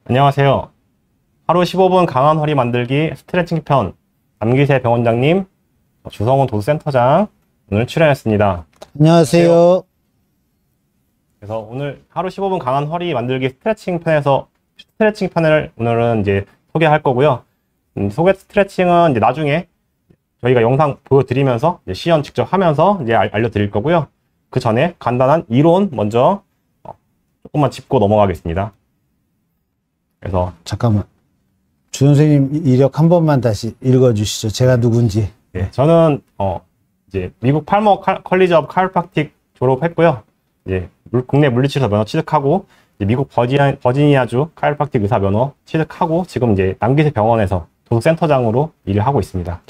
안녕하세요. 하루 15분 강한 허리 만들기 스트레칭 편 남기세 병원장님, 주성훈 도수센터장 오늘 출연했습니다. 안녕하세요. 그래서 오늘 하루 15분 강한 허리 만들기 스트레칭 편을 오늘은 이제 소개할 거고요. 소개 스트레칭은 이제 나중에 저희가 영상 보여드리면서 이제 시연 직접 하면서 이제 알려드릴 거고요. 그 전에 간단한 이론 먼저 조금만 짚고 넘어가겠습니다. 그래서 잠깐만. 주 선생님 이력 한 번만 다시 읽어주시죠. 제가 누군지. 네, 저는 이제 미국 팔머 컬리지 오브 카이로프랙틱 졸업했고요. 이제 국내 물리치료사 면허 취득하고 이제 미국 버지니아주 카이로프랙틱 의사 면허 취득하고 지금 이제 남기세 병원에서 도수센터장으로 일을 하고 있습니다.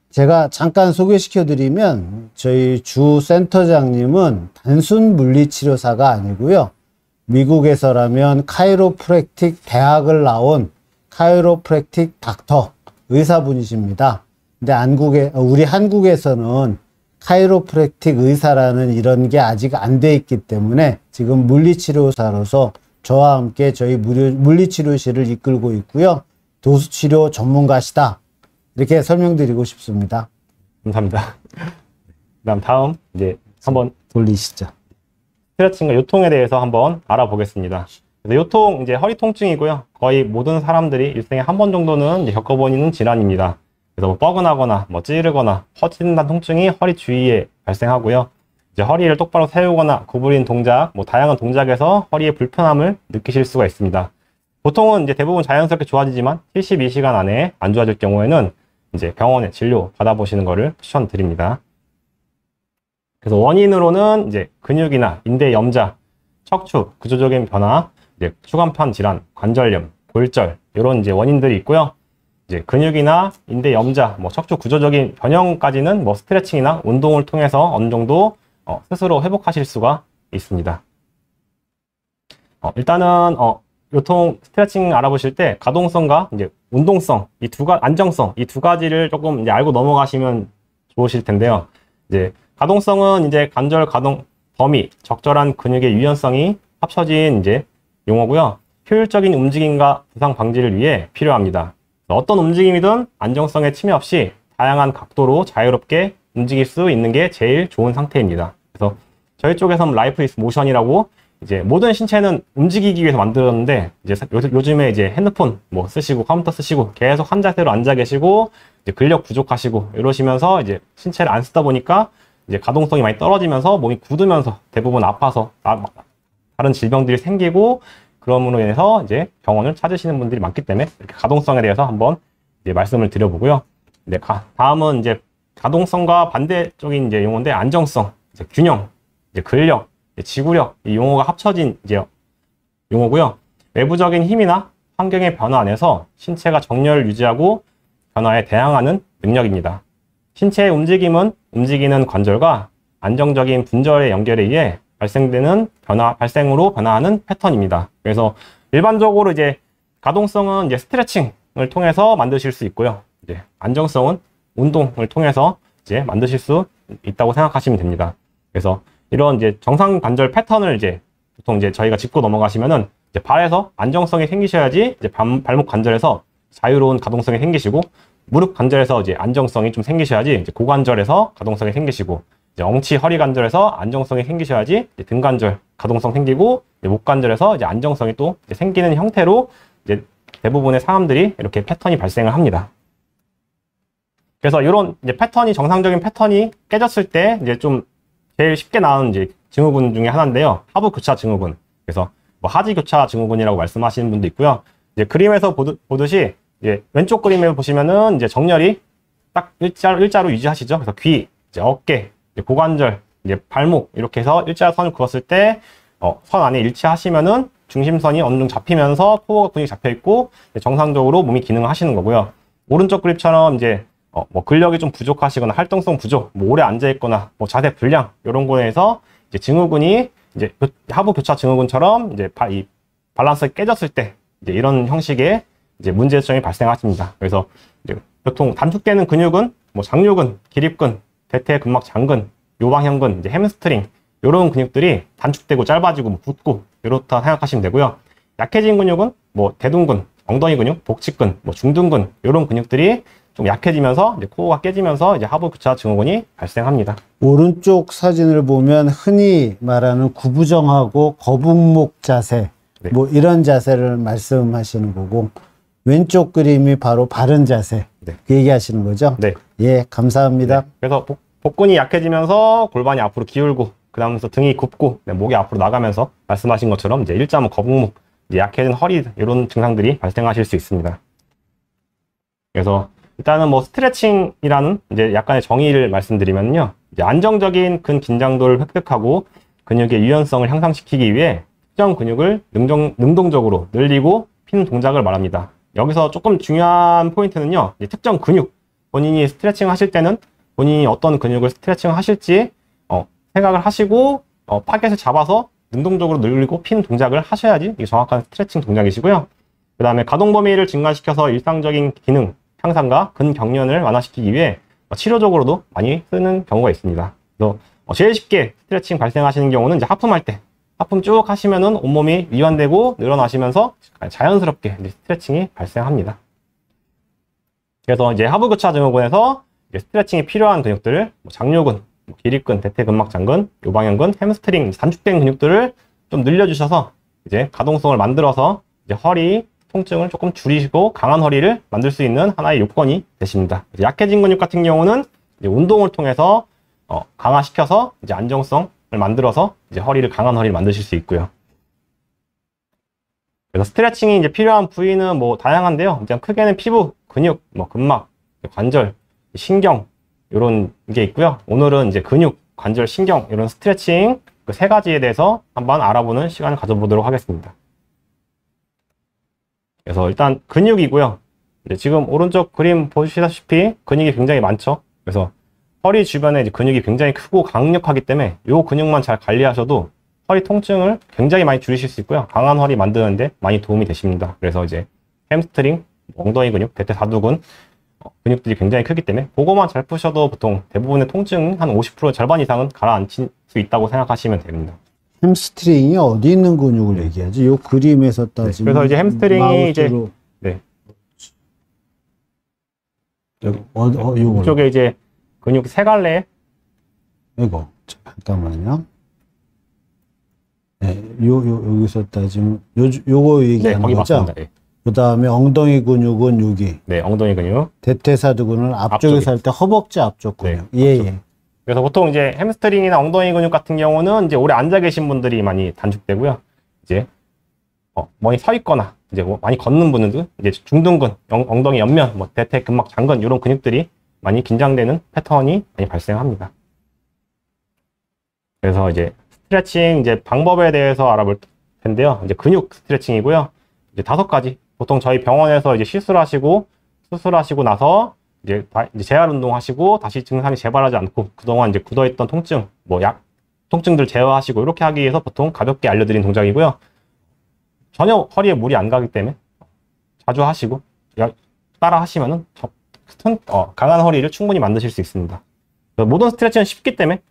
제가 잠깐 소개시켜드리면 저희 주 센터장님은 단순 물리치료사가 아니고요. 미국에서라면 카이로프랙틱 대학을 나온 카이로프랙틱 닥터 의사분이십니다. 근데 우리 한국에서는 카이로프랙틱 의사라는 이런 게 아직 안 돼 있기 때문에 지금 물리치료사로서 저와 함께 저희 물리치료실을 이끌고 있고요. 도수치료 전문가시다. 이렇게 설명드리고 싶습니다. 감사합니다. 그다음 다음 이제 한번 돌리시죠. 스트레칭과 요통에 대해서 한번 알아보겠습니다. 그래서 요통 이제 허리 통증이고요. 거의 모든 사람들이 일생에 한 번 정도는 이제 겪어보는 질환입니다. 그래서 뭐 뻐근하거나 뭐 찌르거나 퍼진다는 통증이 허리 주위에 발생하고요. 이제 허리를 똑바로 세우거나 구부린 동작, 뭐 다양한 동작에서 허리에 불편함을 느끼실 수가 있습니다. 보통은 이제 대부분 자연스럽게 좋아지지만 72시간 안에 안 좋아질 경우에는 이제 병원에 진료 받아보시는 것을 추천드립니다. 그래서 원인으로는 이제 근육이나 인대 염자, 척추, 구조적인 변화, 이제 추간판 질환, 관절염, 골절 이런 이제 원인들이 있고요. 이제 근육이나 인대 염자, 뭐 척추 구조적인 변형까지는 뭐 스트레칭이나 운동을 통해서 어느 정도 스스로 회복하실 수가 있습니다. 일단은 요통 스트레칭 알아보실 때 가동성과 이제 운동성, 안정성 이 두 가지를 조금 이제 알고 넘어가시면 좋으실 텐데요. 이제 가동성은 이제 관절 가동 범위, 적절한 근육의 유연성이 합쳐진 이제 용어고요. 효율적인 움직임과 부상 방지를 위해 필요합니다. 어떤 움직임이든 안정성에 침해 없이 다양한 각도로 자유롭게 움직일 수 있는 게 제일 좋은 상태입니다. 그래서 저희 쪽에서는 라이프 이즈 모션이라고 이제 모든 신체는 움직이기 위해서 만들었는데 이제 요즘에 이제 핸드폰 뭐 쓰시고 컴퓨터 쓰시고 계속 한 자세로 앉아 계시고 이제 근력 부족하시고 이러시면서 이제 신체를 안 쓰다 보니까 이제 가동성이 많이 떨어지면서 몸이 굳으면서 대부분 아파서 다른 질병들이 생기고 그럼으로 인해서 이제 병원을 찾으시는 분들이 많기 때문에 이렇게 가동성에 대해서 한번 이제 말씀을 드려보고요. 네, 다음은 이제 가동성과 반대적인 이제 용어인데 안정성, 이제 균형, 이제 근력, 지구력 이 용어가 합쳐진 이제 용어고요. 외부적인 힘이나 환경의 변화 안에서 신체가 정렬을 유지하고 변화에 대항하는 능력입니다. 신체의 움직임은 움직이는 관절과 안정적인 분절의 연결에 의해 발생으로 변화하는 패턴입니다. 그래서 일반적으로 이제 가동성은 이제 스트레칭을 통해서 만드실 수 있고요. 이제 안정성은 운동을 통해서 이제 만드실 수 있다고 생각하시면 됩니다. 그래서 이런 이제 정상 관절 패턴을 이제 보통 이제 저희가 짚고 넘어가시면은 이제 발에서 안정성이 생기셔야지 이제 발목 관절에서 자유로운 가동성이 생기시고 무릎 관절에서 이제 안정성이 좀 생기셔야지 이제 고관절에서 가동성이 생기시고 이제 엉치 허리 관절에서 안정성이 생기셔야지 이제 등 관절 가동성 생기고 이제 목 관절에서 이제 안정성이 또 이제 생기는 형태로 이제 대부분의 사람들이 이렇게 패턴이 발생을 합니다. 그래서 이런 이제 정상적인 패턴이 깨졌을 때 이제 좀 제일 쉽게 나오는 이제 증후군 중에 하나인데요. 하부 교차 증후군. 그래서 뭐 하지 교차 증후군이라고 말씀하시는 분도 있고요. 이제 그림에서 보듯이 이제 왼쪽 그림에 보시면은 이제 정렬이 딱 일자로 유지하시죠. 그래서 귀, 이제 어깨, 이제 고관절, 이제 발목 이렇게 해서 일자선을 그었을 때 선 안에 일치하시면은 중심선이 어느 정도 잡히면서 코어가 근육이 잡혀 있고 정상적으로 몸이 기능을 하시는 거고요. 오른쪽 그립처럼 이제 뭐 근력이 좀 부족하시거나 활동성 부족, 뭐 오래 앉아 있거나 뭐 자세 불량 이런 거에서 이제 증후군이 이제 하부 교차 증후군처럼 이제 이 밸런스가 깨졌을 때 이제 이런 형식의 이제 문제점이 발생하십니다. 그래서 이제 보통 단축되는 근육은 뭐 장요근, 기립근, 대퇴근막 장근, 요방형근, 이제 햄스트링 이런 근육들이 단축되고 짧아지고 붓고 이렇다 생각하시면 되고요. 약해진 근육은 뭐 대둔근, 엉덩이 근육, 복직근, 뭐 중둔근 이런 근육들이 좀 약해지면서 이제 코어가 깨지면서 이제 하부 교차 증후군이 발생합니다. 오른쪽 사진을 보면 흔히 말하는 구부정하고 거북목 자세, 네. 뭐 이런 자세를 말씀하시는 거고, 왼쪽 그림이 바로 바른 자세, 네. 그 얘기하시는 거죠? 네. 예, 감사합니다. 네. 그래서 복근이 약해지면서 골반이 앞으로 기울고, 그 다음에서 등이 굽고, 목이 앞으로 나가면서 말씀하신 것처럼 이제 1.5 거북목, 이제 약해진 허리 이런 증상들이 발생하실 수 있습니다. 그래서 일단은 뭐 스트레칭이라는 이제 약간의 정의를 말씀드리면요, 이제 안정적인 근긴장도를 획득하고 근육의 유연성을 향상시키기 위해 특정 근육을 능동적으로 늘리고 피는 동작을 말합니다. 여기서 조금 중요한 포인트는요, 이제 특정 근육, 본인이 스트레칭 하실 때는 본인이 어떤 근육을 스트레칭 하실지 생각을 하시고 타겟을 잡아서 능동적으로 늘리고 피는 동작을 하셔야지 이게 정확한 스트레칭 동작이시고요. 그 다음에 가동 범위를 증가시켜서 일상적인 기능 향상과 근경련을 완화시키기 위해 치료적으로도 많이 쓰는 경우가 있습니다. 그래서 제일 쉽게 스트레칭 발생하시는 경우는 이제 하품할 때 하품 쭉 하시면은 온몸이 이완되고 늘어나시면서 자연스럽게 이제 스트레칭이 발생합니다. 그래서 이제 하부 교차 증후군에서 스트레칭이 필요한 근육들을 장요근, 기립근, 대퇴근막장근, 요방형근, 햄스트링, 단축된 근육들을 좀 늘려주셔서 이제 가동성을 만들어서 이제 허리 통증을 조금 줄이시고 강한 허리를 만들 수 있는 하나의 요건이 되십니다. 약해진 근육 같은 경우는 이제 운동을 통해서 강화시켜서 이제 안정성을 만들어서 이제 강한 허리를 만드실 수 있고요. 그래서 스트레칭이 이제 필요한 부위는 뭐 다양한데요. 그냥 크게는 피부, 근육, 뭐 근막, 관절, 신경 이런 게 있고요. 오늘은 이제 근육, 관절, 신경 이런 스트레칭 그 세 가지에 대해서 한번 알아보는 시간을 가져보도록 하겠습니다. 그래서 일단 근육이고요. 이제 지금 오른쪽 그림 보시다시피 근육이 굉장히 많죠. 그래서 허리 주변에 이제 근육이 굉장히 크고 강력하기 때문에 이 근육만 잘 관리하셔도 허리 통증을 굉장히 많이 줄이실 수 있고요. 강한 허리 만드는데 많이 도움이 되십니다. 그래서 이제 햄스트링, 엉덩이 근육, 대퇴사두근 근육들이 굉장히 크기 때문에 그거만 잘 푸셔도 보통 대부분의 통증 한 50% 절반 이상은 가라앉힐 수 있다고 생각하시면 됩니다. 햄스트링이 어디 있는 근육을 얘기하지? 요 그림에서 따지면. 그래서 이제 햄스트링이 마우스로. 네. 요거. 이쪽에 이제 근육 세 갈래. 이거. 잠깐만요. 네, 여기서 따지면, 요거 얘기하는 거기 거죠? 맞습니다. 예. 그 다음에 엉덩이 근육은 여기. 네, 엉덩이 근육. 대퇴사두근은 앞쪽에서 할 때 허벅지 앞쪽 근육. 네, 예, 앞쪽. 예. 그래서 보통 이제 햄스트링이나 엉덩이 근육 같은 경우는 이제 오래 앉아 계신 분들이 많이 단축되고요. 이제 많이 서 있거나 이제 많이 걷는 분들, 이제 중둔근, 엉덩이 옆면, 뭐 대퇴 근막 장근 이런 근육들이 많이 긴장되는 패턴이 많이 발생합니다. 그래서 이제 스트레칭 이제 방법에 대해서 알아볼 텐데요. 이제 근육 스트레칭이고요. 이제 5가지. 보통 저희 병원에서 이제 수술하시고 나서 이제 재활 운동하시고 다시 증상이 재발하지 않고 그동안 이제 굳어있던 통증, 통증들 제어하시고 이렇게 하기 위해서 보통 가볍게 알려드린 동작이고요. 전혀 허리에 무리 안 가기 때문에 자주 하시고 따라 하시면은 강한 허리를 충분히 만드실 수 있습니다. 모든 스트레칭은 쉽기 때문에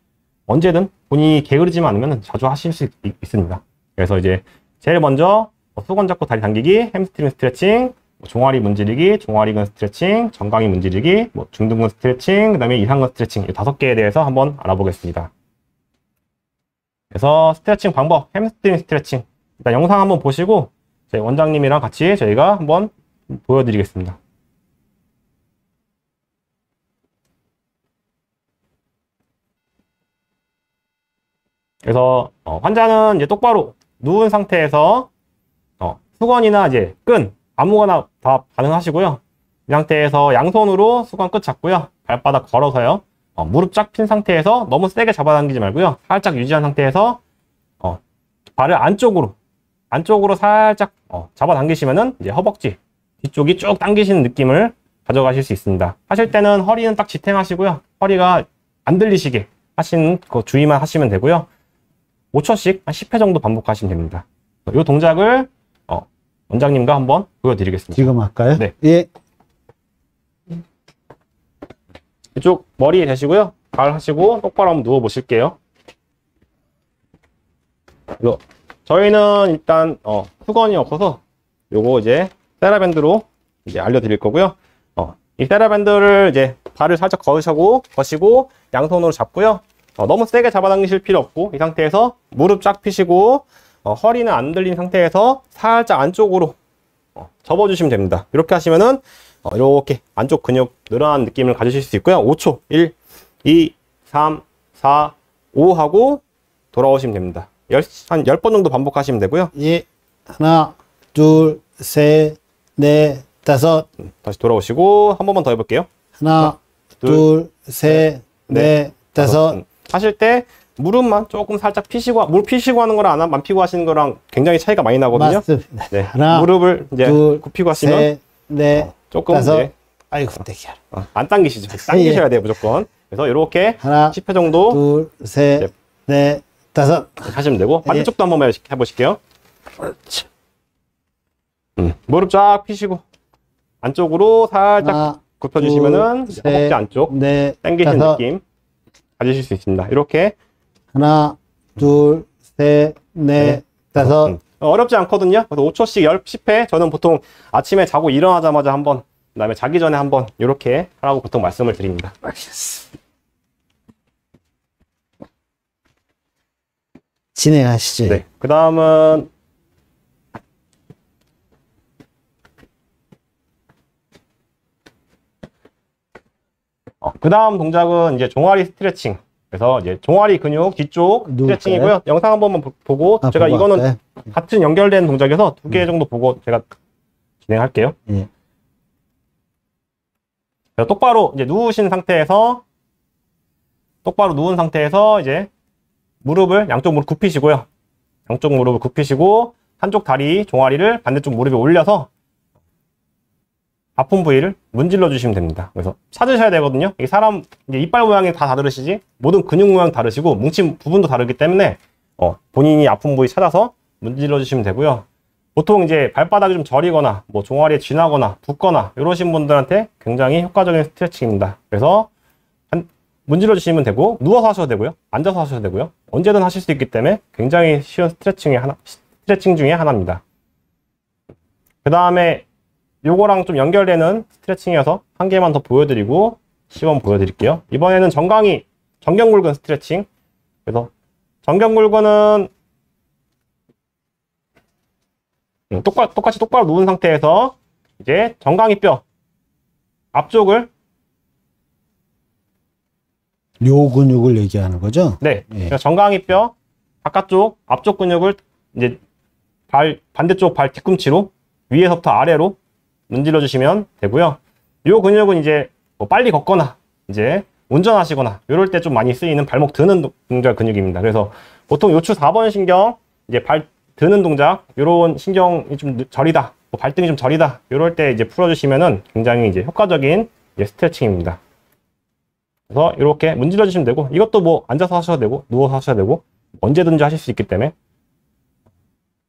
언제든 본인이 게으르지만 않으면 자주 하실 수 있습니다. 그래서 이제 제일 먼저 수건 잡고 다리 당기기, 햄스트링 스트레칭, 종아리 문지르기, 종아리근 스트레칭, 정강이 문지르기, 중둔근 스트레칭, 그 다음에 이상근 스트레칭 이 5개에 대해서 한번 알아보겠습니다. 그래서 스트레칭 방법, 햄스트링 스트레칭 일단 영상 한번 보시고 저희 원장님이랑 같이 저희가 한번 보여드리겠습니다. 그래서 환자는 이제 똑바로 누운 상태에서 수건이나 이제 끈 아무거나 다 가능하시고요. 이 상태에서 양손으로 수건 끝 잡고요. 발바닥 걸어서요. 무릎 쫙 핀 상태에서 너무 세게 잡아당기지 말고요. 살짝 유지한 상태에서 발을 안쪽으로 살짝 잡아당기시면은 이제 허벅지 뒤쪽이 쭉 당기시는 느낌을 가져가실 수 있습니다. 하실 때는 허리는 딱 지탱하시고요. 허리가 안 들리시게 하시는 거 주의만 하시면 되고요. 5초씩 한 10회 정도 반복하시면 됩니다. 이 동작을 원장님과 한번 보여드리겠습니다. 지금 할까요? 네. 예. 이쪽 머리에 대시고요. 발 하시고 똑바로 한번 누워 보실게요. 이거 저희는 일단 수건이 없어서 요거 이제 세라밴드로 이제 알려드릴 거고요. 이 세라밴드를 이제 발을 살짝 거시고 양손으로 잡고요. 너무 세게 잡아당기실 필요 없고 이 상태에서 무릎 쫙 펴시고 허리는 안 들린 상태에서 살짝 안쪽으로 접어주시면 됩니다. 이렇게 하시면은 이렇게 안쪽 근육 늘어난 느낌을 가지실 수 있고요. 5초 1, 2, 3, 4, 5 하고 돌아오시면 됩니다. 한 10번 정도 반복하시면 되고요. 예. 하나, 둘, 셋, 넷, 다섯. 다시 돌아오시고 한 번만 더 해볼게요. 하나, 둘, 셋, 넷, 다섯. 하실 때 무릎만 조금 살짝 피시고, 무릎 피시고 하는 거랑 안 피고 하시는 거랑 굉장히 차이가 많이 나거든요. 맞습니다. 네. 하나, 무릎을 이제 둘, 굽히고 하시면 셋, 넷, 조금 다섯. 이제 아이고, 대기하라. 안 당기시죠. 당기셔야 돼요, 무조건. 그래서 이렇게 하나, 10회 정도 둘, 셋, 넷, 다섯. 하시면 되고 반대쪽도 한번 해보실게요. 그렇죠. 무릎 쫙 피시고 안쪽으로 살짝 하나, 굽혀주시면은 둘, 허벅지 셋, 안쪽 넷, 당기시는 다섯. 느낌 가지실 수 있습니다. 이렇게 하나, 둘, 셋, 넷, 다섯. 어렵지 않거든요. 그래서 5초씩 10회 저는 보통 아침에 자고 일어나자마자 한번 그다음에 자기 전에 한번 이렇게 하라고 보통 말씀을 드립니다. 알겠습니다. 진행하시죠. 네. 그 다음은 그 다음 동작은 이제 종아리 스트레칭. 그래서 이제 종아리 근육 뒤쪽 누울까요? 스트레칭이고요. 영상 한 번만 보고 제가 보고 이거는 할까요? 같은 연결된 동작에서 2개 정도 보고 제가 진행할게요. 예. 그래서 똑바로 이제 누우신 상태에서 똑바로 누운 상태에서 이제 무릎을 양쪽 무릎 굽히시고요. 양쪽 무릎을 굽히시고 한쪽 다리 종아리를 반대쪽 무릎에 올려서 아픈 부위를 문질러 주시면 됩니다. 그래서 찾으셔야 되거든요. 이게 사람 이제 이빨 모양이 다 다르시지 모든 근육 모양 다르시고 뭉친 부분도 다르기 때문에 본인이 아픈 부위 찾아서 문질러 주시면 되고요. 보통 이제 발바닥이 좀 저리거나 뭐 종아리에 쥐나거나 붓거나 이러신 분들한테 굉장히 효과적인 스트레칭입니다. 그래서 문질러 주시면 되고 누워서 하셔도 되고요. 앉아서 하셔도 되고요. 언제든 하실 수 있기 때문에 굉장히 쉬운 스트레칭 중에 하나입니다. 그 다음에 요거랑 좀 연결되는 스트레칭이어서 한 개만 더 보여드리고 시범 보여드릴게요. 이번에는 정경굴근 스트레칭. 그래서 정경굴근은 똑같이 똑바로 누운 상태에서 이제 정강이뼈 앞쪽을 요 근육을 얘기하는 거죠? 네, 예. 그래서 정강이뼈 바깥쪽 앞쪽 근육을 이제 반대쪽 발 뒤꿈치로 위에서부터 아래로 문질러 주시면 되고요. 요 근육은 이제 뭐 빨리 걷거나 이제 운전하시거나 이럴 때 좀 많이 쓰이는 발목 드는 동작 근육입니다. 그래서 보통 요추 4번 신경 이제 발 드는 동작 요런 신경이 좀 저리다, 뭐 발등이 좀 저리다 이럴 때 이제 풀어주시면은 굉장히 이제 효과적인 이제 스트레칭입니다. 그래서 이렇게 문질러 주시면 되고 이것도 뭐 앉아서 하셔도 되고 누워서 하셔도 되고 언제든지 하실 수 있기 때문에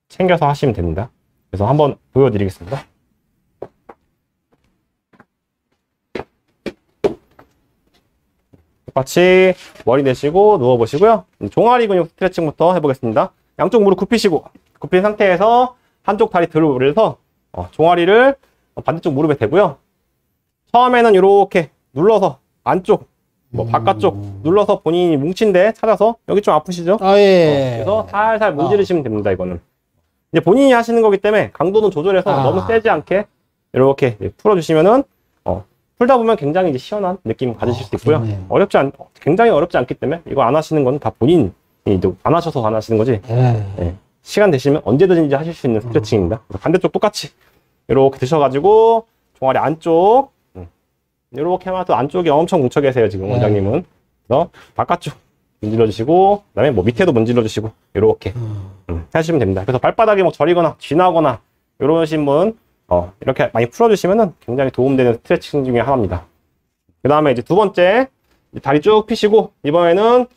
챙겨서 하시면 됩니다. 그래서 한번 보여드리겠습니다. 똑같이 머리 내시고 누워보시고요. 종아리 근육 스트레칭부터 해보겠습니다. 양쪽 무릎 굽히시고 굽힌 상태에서 한쪽 다리 들어 올려서 종아리를 반대쪽 무릎에 대고요. 처음에는 이렇게 눌러서 안쪽 뭐 바깥쪽 눌러서 본인이 뭉친 데 찾아서 여기 좀 아프시죠? 예. 그래서 살살 문지르시면 됩니다. 이거는 이제 본인이 하시는 거기 때문에 강도는 조절해서 너무 세지 않게 이렇게 풀어주시면은 풀다 보면 굉장히 이제 시원한 느낌 가지실 수 있고요. 그러네요. 굉장히 어렵지 않기 때문에 이거 안 하시는 건 다 본인이 안 하셔서 안 하시는 거지. 네. 시간 되시면 언제든지 하실 수 있는 스트레칭입니다. 그래서 반대쪽 똑같이 이렇게 드셔가지고 종아리 안쪽 이렇게 하면 또 안쪽에 엄청 뭉쳐 계세요 지금 원장님은. 그래서 바깥쪽 문질러 주시고 그다음에 뭐 밑에도 문질러 주시고 이렇게 하시면 됩니다. 그래서 발바닥이 뭐 저리거나 쥐나거나 이러신 분 이렇게 많이 풀어주시면은 굉장히 도움되는 스트레칭 중에 하나입니다. 그 다음에 이제 두 번째 다리 쭉 펴시고 이번에는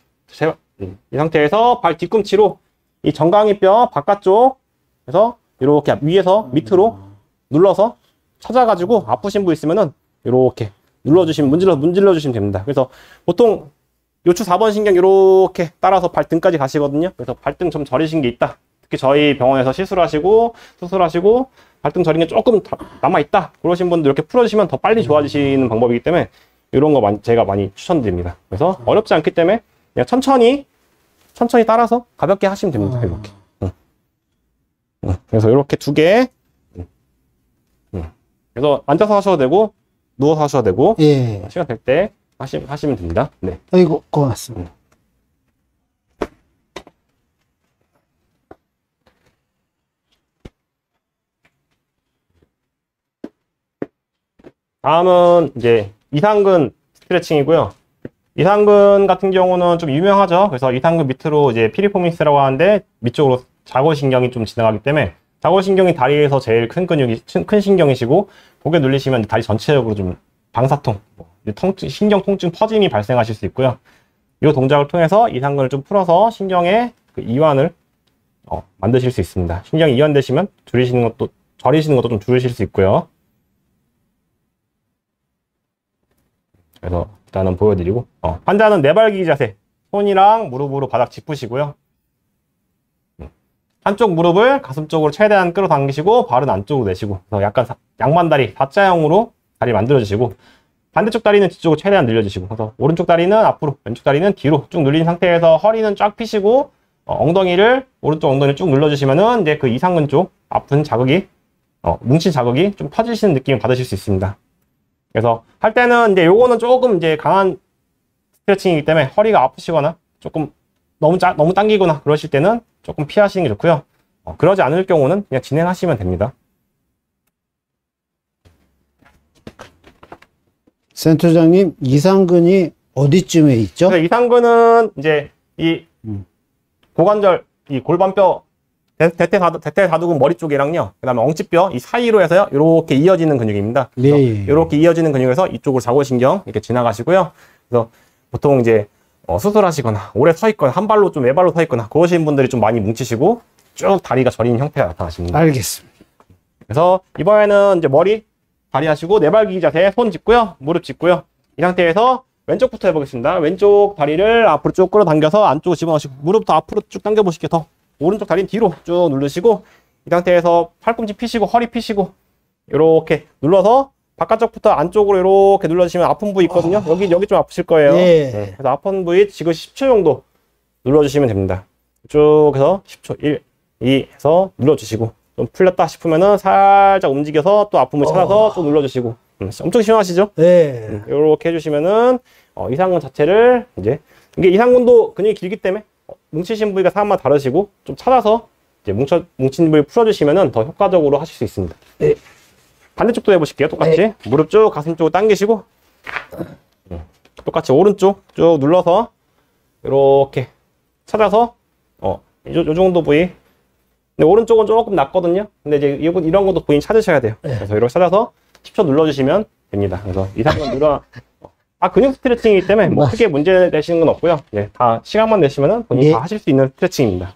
이 상태에서 발 뒤꿈치로 이 정강이뼈 바깥쪽 에서 이렇게 위에서 밑으로 눌러서 찾아가지고 아프신 분 있으면은 이렇게 눌러주시면 문질러 주시면 됩니다. 그래서 보통 요추 4번 신경 이렇게 따라서 발등까지 가시거든요. 그래서 발등 좀 저리신 게 있다. 특히 저희 병원에서 수술하시고 발등 저린 게 조금 남아있다 그러신 분들 이렇게 풀어주시면 더 빨리 좋아지시는 방법이기 때문에 이런 거 제가 많이 추천드립니다. 그래서 어렵지 않기 때문에 그냥 천천히 따라서 가볍게 하시면 됩니다. 이렇게. 그래서 이렇게 2개. 그래서 앉아서 하셔도 되고 누워서 하셔도 되고 예. 시간 될 때 하시면 됩니다. 네. 아이고, 고맙습니다. 다음은 이제 이상근 스트레칭이고요. 이상근 같은 경우는 좀 유명하죠. 그래서 이상근 밑으로 이제 피리포미스라고 하는데 밑쪽으로 자골신경이 좀 지나가기 때문에 자골신경이 다리에서 제일 큰 신경이시고 고개 눌리시면 다리 전체적으로 좀 방사통, 신경 통증 퍼짐이 발생하실 수 있고요. 이 동작을 통해서 이상근을 좀 풀어서 신경의 그 이완을 만드실 수 있습니다. 신경이 이완되시면 저리시는 것도 좀 줄이실 수 있고요. 그래서 일단은 보여드리고 환자는 네발기기 자세, 손이랑 무릎으로 바닥 짚으시고요. 한쪽 무릎을 가슴 쪽으로 최대한 끌어당기시고 발은 안쪽으로 내시고 그래서 약간 양반다리, V자형으로 다리 만들어주시고 반대쪽 다리는 뒤쪽으로 최대한 늘려주시고 그래서 오른쪽 다리는 앞으로, 왼쪽 다리는 뒤로 쭉 늘린 상태에서 허리는 쫙 펴시고 오른쪽 엉덩이를 쭉 눌러주시면은 이제 그 이상근 쪽 아픈 자극이 뭉친 자극이 좀 퍼지시는 느낌을 받으실 수 있습니다. 그래서 할 때는 이제 요거는 조금 이제 강한 스트레칭이기 때문에 허리가 아프시거나 조금 너무 당기거나 그러실 때는 조금 피하시는 게 좋고요. 그러지 않을 경우는 그냥 진행하시면 됩니다. 센터장님, 이상근이 어디쯤에 있죠? 이상근은 이제 이 고관절, 이 골반뼈, 대퇴사두근 머리 쪽이랑요, 그 다음에 엉치뼈 이 사이로 해서요, 이렇게 이어지는 근육입니다. 네. 이렇게 이어지는 근육에서 이쪽으로 자골신경 이렇게 지나가시고요. 그래서 보통 이제 수술하시거나 오래 서 있거나 한 발로 좀 외발로 서 있거나 그러신 분들이 좀 많이 뭉치시고 쭉 다리가 저리는 형태가 나타나십니다. 알겠습니다. 그래서 이번에는 이제 머리 다리 하시고 네발기기 자세, 손 짚고요, 무릎 짚고요. 이 상태에서 왼쪽부터 해보겠습니다. 왼쪽 다리를 앞으로 쭉 끌어당겨서 안쪽으로 집어넣으시고 무릎도 앞으로 쭉 당겨보실게요. 더 오른쪽 다리는 뒤로 쭉 누르시고 이 상태에서 팔꿈치 피시고 허리 피시고 이렇게 눌러서 바깥쪽부터 안쪽으로 이렇게 눌러주시면 아픈 부위 있거든요. 여기 좀 아프실 거예요. 예. 네, 그래서 아픈 부위 지금 10초 정도 눌러주시면 됩니다. 쭉 해서 10초 1, 2 해서 눌러주시고 좀 풀렸다 싶으면은 살짝 움직여서 또 아픔을 찾아서 또 눌러주시고 엄청 시원하시죠? 네. 이렇게 해주시면은 이상근 자체를 이제 이게 이상근도 근육이 길기 때문에 뭉치신 부위가 사람마다 다르시고 좀 찾아서 이제 뭉친 부위 풀어주시면은 더 효과적으로 하실 수 있습니다. 네. 반대쪽도 해보실게요. 똑같이 네. 무릎 쭉 가슴 쪽으로 당기시고 똑같이 오른쪽 쭉 눌러서 이렇게 찾아서 요 정도 부위. 근데 오른쪽은 조금 낮거든요. 근데 이제 이런 것도 본인 찾으셔야 돼요. 네. 그래서 이렇게 찾아서 10초 눌러주시면 됩니다. 그래서 이상근 근육 스트레칭이기 때문에 뭐 크게 문제 되시는 건 없고요. 예, 다 시간만 내시면은 본인이 예. 다 하실 수 있는 스트레칭입니다.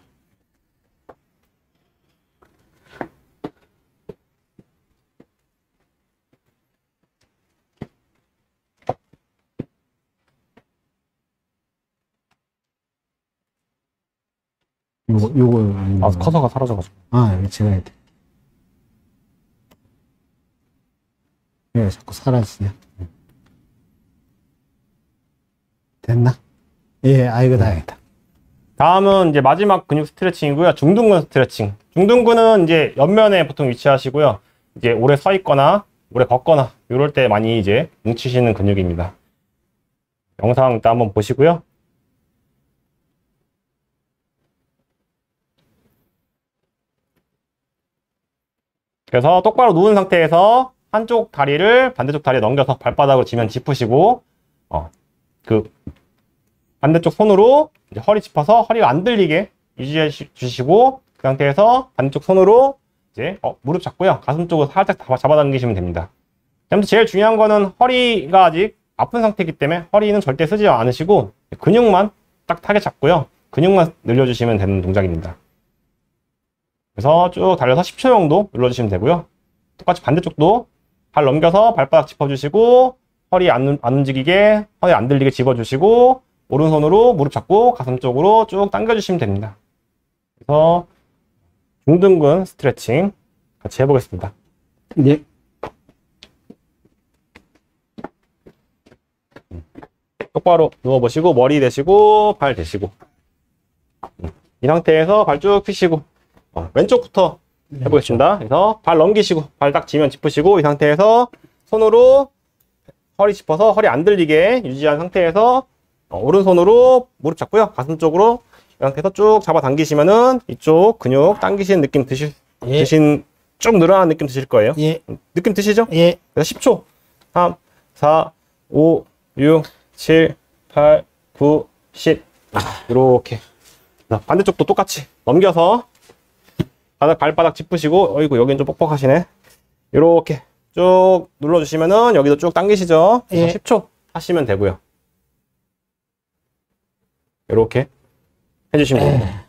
요거. 커서가 사라져가지고. 여기 제가 해야 돼. 왜 자꾸 사라지냐? 됐나? 예, 이거 다행이다. 다음은 이제 마지막 근육 스트레칭이고요. 중둔근 스트레칭. 중둔근은 이제 옆면에 보통 위치하시고요. 이제 오래 서 있거나 오래 걷거나 이럴 때 많이 이제 뭉치시는 근육입니다. 영상 일단 한번 보시고요. 그래서 똑바로 누운 상태에서 한쪽 다리를 반대쪽 다리에 넘겨서 발바닥으로 지면 짚으시고 그 반대쪽 손으로 이제 허리 짚어서 허리가 안 들리게 유지해 주시고 그 상태에서 반대쪽 손으로 이제 무릎 잡고요. 가슴 쪽으로 살짝 잡아당기시면 됩니다. 아무튼 제일 중요한 거는 허리가 아직 아픈 상태이기 때문에 허리는 절대 쓰지 않으시고 근육만 딱 타게 잡고요. 근육만 늘려주시면 되는 동작입니다. 그래서 쭉 달려서 10초 정도 눌러주시면 되고요. 똑같이 반대쪽도 발 넘겨서 발바닥 짚어주시고 허리 안 움직이게 허리 안 들리게 집어주시고 오른손으로 무릎 잡고 가슴 쪽으로 쭉 당겨주시면 됩니다. 그래서 중둔근 스트레칭 같이 해보겠습니다. 네. 똑바로 누워보시고 머리 대시고 발 대시고 이 상태에서 발 쭉 펴시고 왼쪽부터 해보겠습니다. 그래서 발 넘기시고 발 딱 지면 짚으시고 이 상태에서 손으로 허리 짚어서 허리 안 들리게 유지한 상태에서 오른손으로 무릎 잡고요. 가슴 쪽으로 이 상태에서 쭉 잡아 당기시면은 이쪽 근육 당기시는 느낌 쭉 늘어나는 느낌 드실 거예요. 예. 느낌 드시죠? 예. 그래서 10초. 3, 4, 5, 6, 7, 8, 9, 10. 이렇게. 반대쪽도 똑같이 넘겨서 발바닥 짚으시고, 어이구, 여긴 좀 뻑뻑하시네. 이렇게 쭉 눌러주시면은 여기도 쭉 당기시죠. 예. 10초 하시면 되고요. 이렇게 해주시면 됩니다.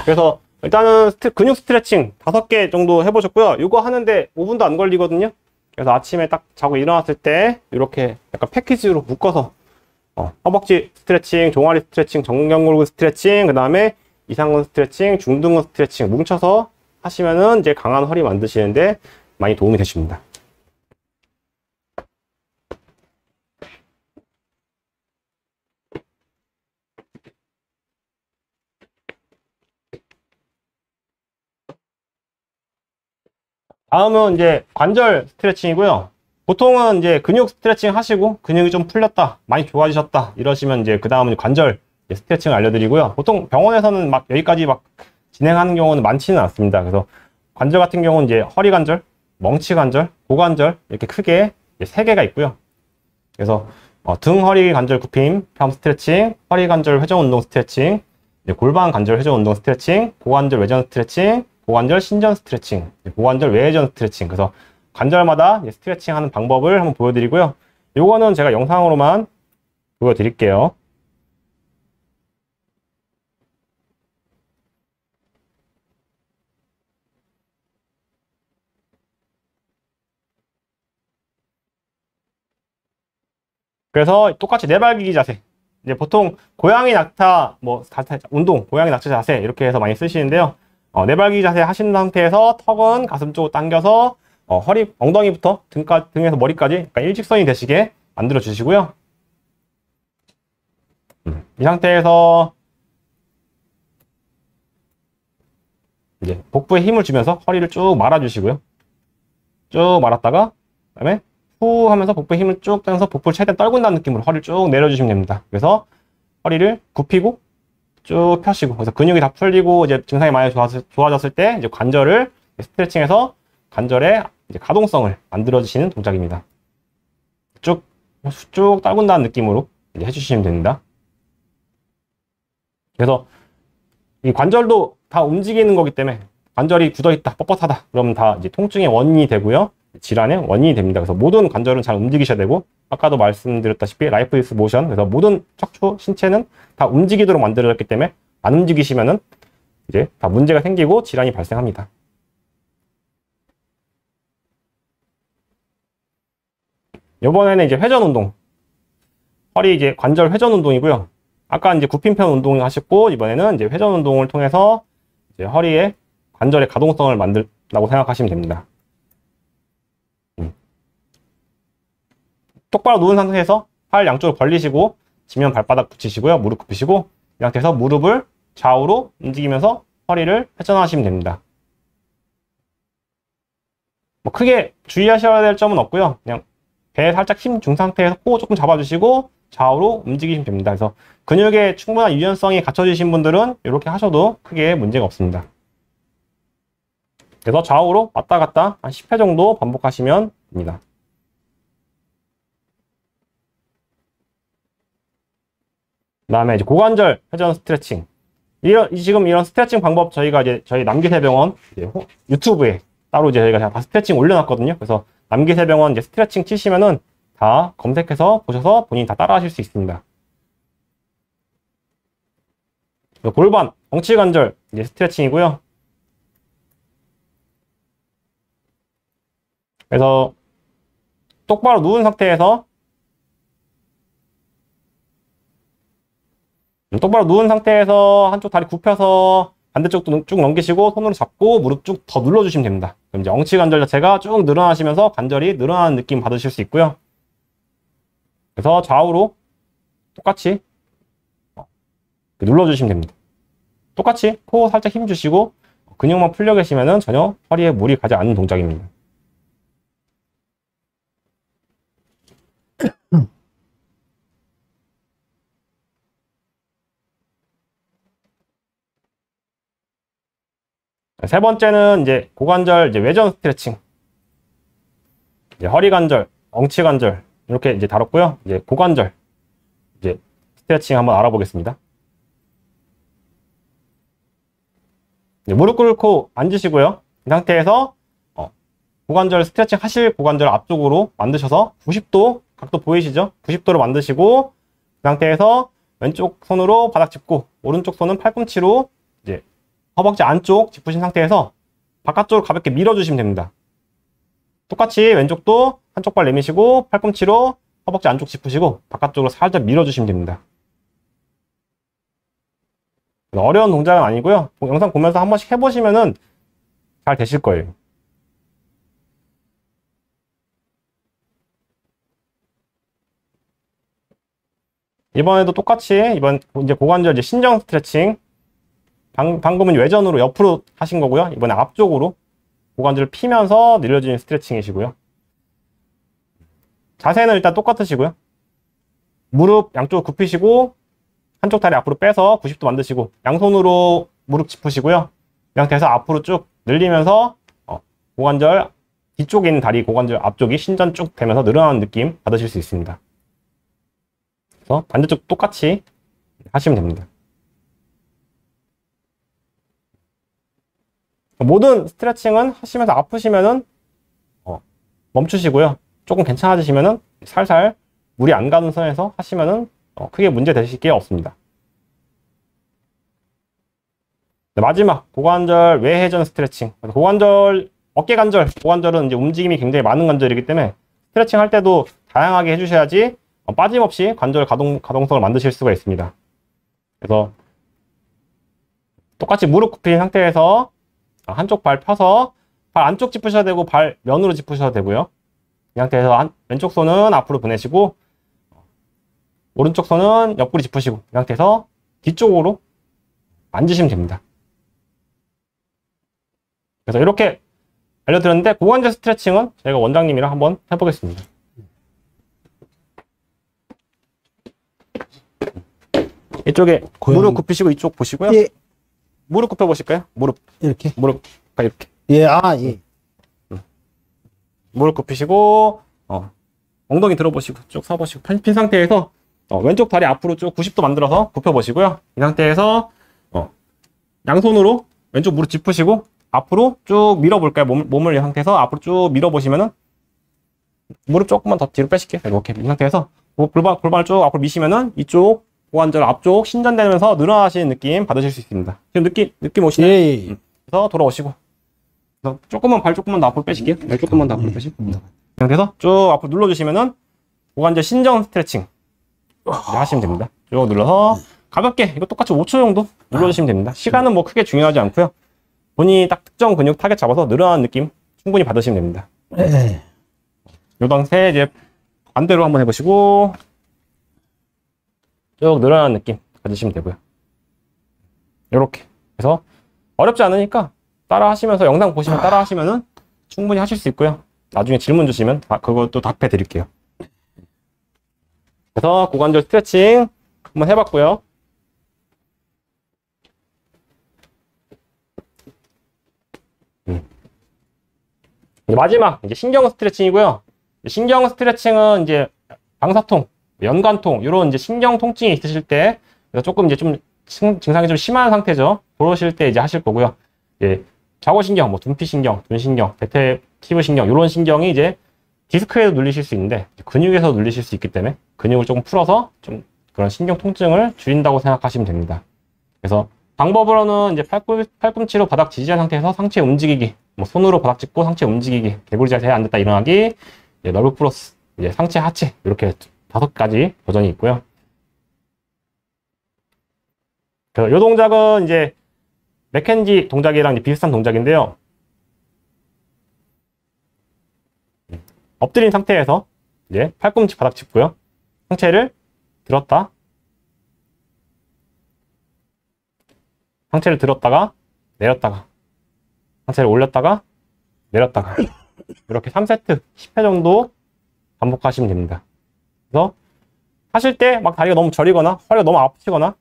그래서 일단은 근육 스트레칭 5개 정도 해보셨고요. 이거 하는데 5분도 안 걸리거든요. 그래서 아침에 딱 자고 일어났을 때 이렇게 약간 패키지로 묶어서 허벅지 스트레칭, 종아리 스트레칭, 정경골구 스트레칭, 그 다음에 이상근 스트레칭, 중둔근 스트레칭 뭉쳐서 하시면은 이제 강한 허리 만드시는데 많이 도움이 되십니다. 다음은 이제 관절 스트레칭이고요. 보통은 이제 근육 스트레칭 하시고 근육이 좀 풀렸다, 많이 좋아지셨다 이러시면 이제 그 다음은 관절 스트레칭을 알려드리고요. 보통 병원에서는 막 여기까지 막 진행하는 경우는 많지는 않습니다. 그래서 관절 같은 경우는 이제 허리 관절, 멍치 관절, 고관절 이렇게 크게 3개가 있고요. 그래서 등 허리 관절 굽힘, 편 스트레칭, 허리 관절 회전 운동 스트레칭, 골반 관절 회전 운동 스트레칭, 고관절 외전 스트레칭, 고관절 신전 스트레칭, 고관절 외회전 스트레칭. 그래서 관절마다 스트레칭 하는 방법을 한번 보여드리고요. 요거는 제가 영상으로만 보여드릴게요. 그래서 똑같이 네발기기 자세. 이제 보통 고양이 낙타 운동, 고양이 낙타 자세 이렇게 해서 많이 쓰시는데요. 네발기기 자세 하신 상태에서 턱은 가슴 쪽으로 당겨서 허리, 엉덩이부터 등에서 머리까지 약간 일직선이 되시게 만들어 주시고요. 이 상태에서 이제 복부에 힘을 주면서 허리를 쭉 말아 주시고요. 쭉 말았다가 그다음에 후 하면서 복부에 힘을 쭉 빼면서 복부를 최대한 떨군다는 느낌으로 허리를 쭉 내려주시면 됩니다. 그래서 허리를 굽히고 쭉 펴시고, 그래서 근육이 다 풀리고 이제 증상이 많이 좋아졌을 때 이제 관절을 스트레칭해서 관절의 이제 가동성을 만들어 주시는 동작입니다. 쭉 떨군다는 느낌으로 이제 해주시면 됩니다. 그래서 이 관절도 다 움직이는 거기 때문에 관절이 굳어있다, 뻣뻣하다 그러면 다 이제 통증의 원인이 되고요. 질환의 원인이 됩니다. 그래서 모든 관절은 잘 움직이셔야 되고, 아까도 말씀드렸다시피 라이프 이즈 모션, 그래서 모든 척추, 신체는 다 움직이도록 만들어졌기 때문에 안 움직이시면은 이제 다 문제가 생기고 질환이 발생합니다. 이번에는 이제 회전 운동, 허리 이제 관절 회전 운동이고요. 아까 이제 굽힌편 운동 하셨고, 이번에는 이제 회전 운동을 통해서 이제 허리의 관절의 가동성을 만든다고 생각하시면 됩니다. 똑바로 누운 상태에서 팔 양쪽으로 벌리시고 지면 발바닥 붙이시고요. 무릎 굽히시고 이 상태에서 무릎을 좌우로 움직이면서 허리를 회전하시면 됩니다. 뭐 크게 주의하셔야 될 점은 없고요. 그냥 배에 살짝 힘 준 상태에서 코 조금 잡아주시고 좌우로 움직이시면 됩니다. 그래서 근육에 충분한 유연성이 갖춰지신 분들은 이렇게 하셔도 크게 문제가 없습니다. 그래서 좌우로 왔다 갔다 한 10회 정도 반복하시면 됩니다. 그 다음에 이제 고관절 회전 스트레칭. 지금 이런 스트레칭 방법 저희가 이제 저희 남기세병원 유튜브에 따로 이제 저희가 다 스트레칭 올려놨거든요. 그래서 남기세병원 이제 스트레칭 치시면은 다 검색해서 보셔서 본인이 다 따라 하실 수 있습니다. 골반, 엉치관절 이제 스트레칭이고요. 그래서 똑바로 누운 상태에서 한쪽 다리 굽혀서 반대쪽도 쭉 넘기시고 손으로 잡고 무릎 쭉 더 눌러주시면 됩니다. 그럼 이제 엉치 관절 자체가 쭉 늘어나시면서 관절이 늘어나는 느낌 받으실 수 있고요. 그래서 좌우로 똑같이 눌러주시면 됩니다. 똑같이 코 살짝 힘 주시고 근육만 풀려 계시면은 전혀 허리에 무리 가지 않는 동작입니다. 세 번째는 이제 고관절 이제 외전 스트레칭. 이제 허리 관절, 엉치 관절 이렇게 이제 다뤘고요. 이제 고관절 이제 스트레칭 한번 알아보겠습니다. 무릎 꿇고 앉으시고요. 이 상태에서 고관절 스트레칭 하실 고관절 앞쪽으로 만드셔서 90도 각도 보이시죠? 90도로 만드시고 그 상태에서 왼쪽 손으로 바닥 짚고 오른쪽 손은 팔꿈치로 이제 허벅지 안쪽 짚으신 상태에서 바깥쪽으로 가볍게 밀어주시면 됩니다. 똑같이 왼쪽도 한쪽 발 내미시고 팔꿈치로 허벅지 안쪽 짚으시고 바깥쪽으로 살짝 밀어주시면 됩니다. 어려운 동작은 아니고요. 영상 보면서 한 번씩 해보시면은 잘 되실 거예요. 이번에도 똑같이 이제 고관절 이제 신정 스트레칭. 방금은 외전으로 옆으로 하신 거고요. 이번에 앞쪽으로 고관절을 피면서 늘려주는 스트레칭이시고요. 자세는 일단 똑같으시고요. 무릎 양쪽 굽히시고 한쪽 다리 앞으로 빼서 90도 만드시고 양손으로 무릎 짚으시고요. 이 상태에서 앞으로 쭉 늘리면서 고관절 뒤쪽에 있는 다리 고관절 앞쪽이 신전 쭉 되면서 늘어나는 느낌 받으실 수 있습니다. 그래서 반대쪽 똑같이 하시면 됩니다. 모든 스트레칭은 하시면서 아프시면은 멈추시고요. 조금 괜찮아지시면은 살살 물이 안 가는 선에서 하시면은 크게 문제 되실 게 없습니다. 네, 마지막 고관절 외회전 스트레칭. 고관절 어깨 관절, 고관절은 이제 움직임이 굉장히 많은 관절이기 때문에 스트레칭 할 때도 다양하게 해주셔야지 빠짐없이 관절 가동성을 만드실 수가 있습니다. 그래서 똑같이 무릎 굽힌 상태에서 한쪽 발 펴서 발 안쪽 짚으셔야 되고 발 면으로 짚으셔야 되고요. 이 상태에서 왼쪽 손은 앞으로 보내시고 오른쪽 손은 옆구리 짚으시고 이 상태에서 뒤쪽으로 앉으시면 됩니다. 그래서 이렇게 알려드렸는데 고관절 스트레칭은 저희가 원장님이랑 한번 해보겠습니다. 이쪽에 무릎 굽히시고 이쪽 보시고요. 예. 무릎 굽혀 보실까요? 이렇게. 무릎가 이렇게. 예, 예. 무릎 굽히시고 엉덩이 들어보시고 쭉 서보시고 핀 상태에서 왼쪽 다리 앞으로 쭉 90도 만들어서 굽혀 보시고요. 이 상태에서 양손으로 왼쪽 무릎 짚으시고 앞으로 쭉 밀어볼까요? 몸을 이 상태에서 앞으로 쭉 밀어보시면은 무릎 조금만 더 뒤로 빼실게요. 이렇게 이 상태에서 골반을 쭉 앞으로 미시면은 이쪽 고관절 앞쪽 신전되면서 늘어나시는 느낌 받으실 수 있습니다. 지금 느낌 오시나요? 예. 그래서 돌아오시고 그래서 발 조금만 더 앞으로 빼실게요. 발 조금만 더 앞으로 빼시고 이 상태에서 쭉 앞으로 눌러주시면은 고관절 신정 스트레칭 하시면 됩니다. 쭉 눌러서 가볍게 이거 똑같이 5초 정도 눌러주시면 됩니다. 시간은 뭐 크게 중요하지 않고요. 본인이 딱 특정 근육 타겟 잡아서 늘어나는 느낌 충분히 받으시면 됩니다. 예. 요 당시에 이제 반대로 한번 해보시고 쭉 늘어나는 느낌 가지시면 되고요. 이렇게 그래서 어렵지 않으니까 따라 하시면서 영상 보시면 따라 하시면은 충분히 하실 수 있고요. 나중에 질문 주시면 그것도 답해 드릴게요. 그래서 고관절 스트레칭 한번 해봤고요. 마지막 이제 신경 스트레칭이고요. 신경 스트레칭은 이제 방사통, 연관통 이런 이제 신경 통증이 있으실 때 조금 이제 좀 증상이 좀 심한 상태죠. 그러실 때 이제 하실 거고요. 예, 좌골신경, 뭐 둔피신경, 둔신경, 베테티브신경 이런 신경이 이제 디스크에도 눌리실 수 있는데 근육에서 눌리실 수 있기 때문에 근육을 조금 풀어서 좀 그런 신경 통증을 줄인다고 생각하시면 됩니다. 그래서 방법으로는 이제 팔꿈치로 바닥 지지한 상태에서 상체 움직이기, 뭐 손으로 바닥 짚고 상체 움직이기, 개구리 자세에 앉았다 일어나기, 이제 너브 플러스, 이제 상체 하체 이렇게 5가지 버전이 있고요. 이 동작은 이제 맥켄지 동작이랑 이제 비슷한 동작인데요. 엎드린 상태에서 이제 팔꿈치 바닥 짚고요. 상체를 들었다. 상체를 들었다가 내렸다가 상체를 올렸다가 내렸다가 이렇게 3세트 10회 정도 반복하시면 됩니다. 그래서 하실 때 막 다리가 너무 저리거나 허리가 너무 아프시거나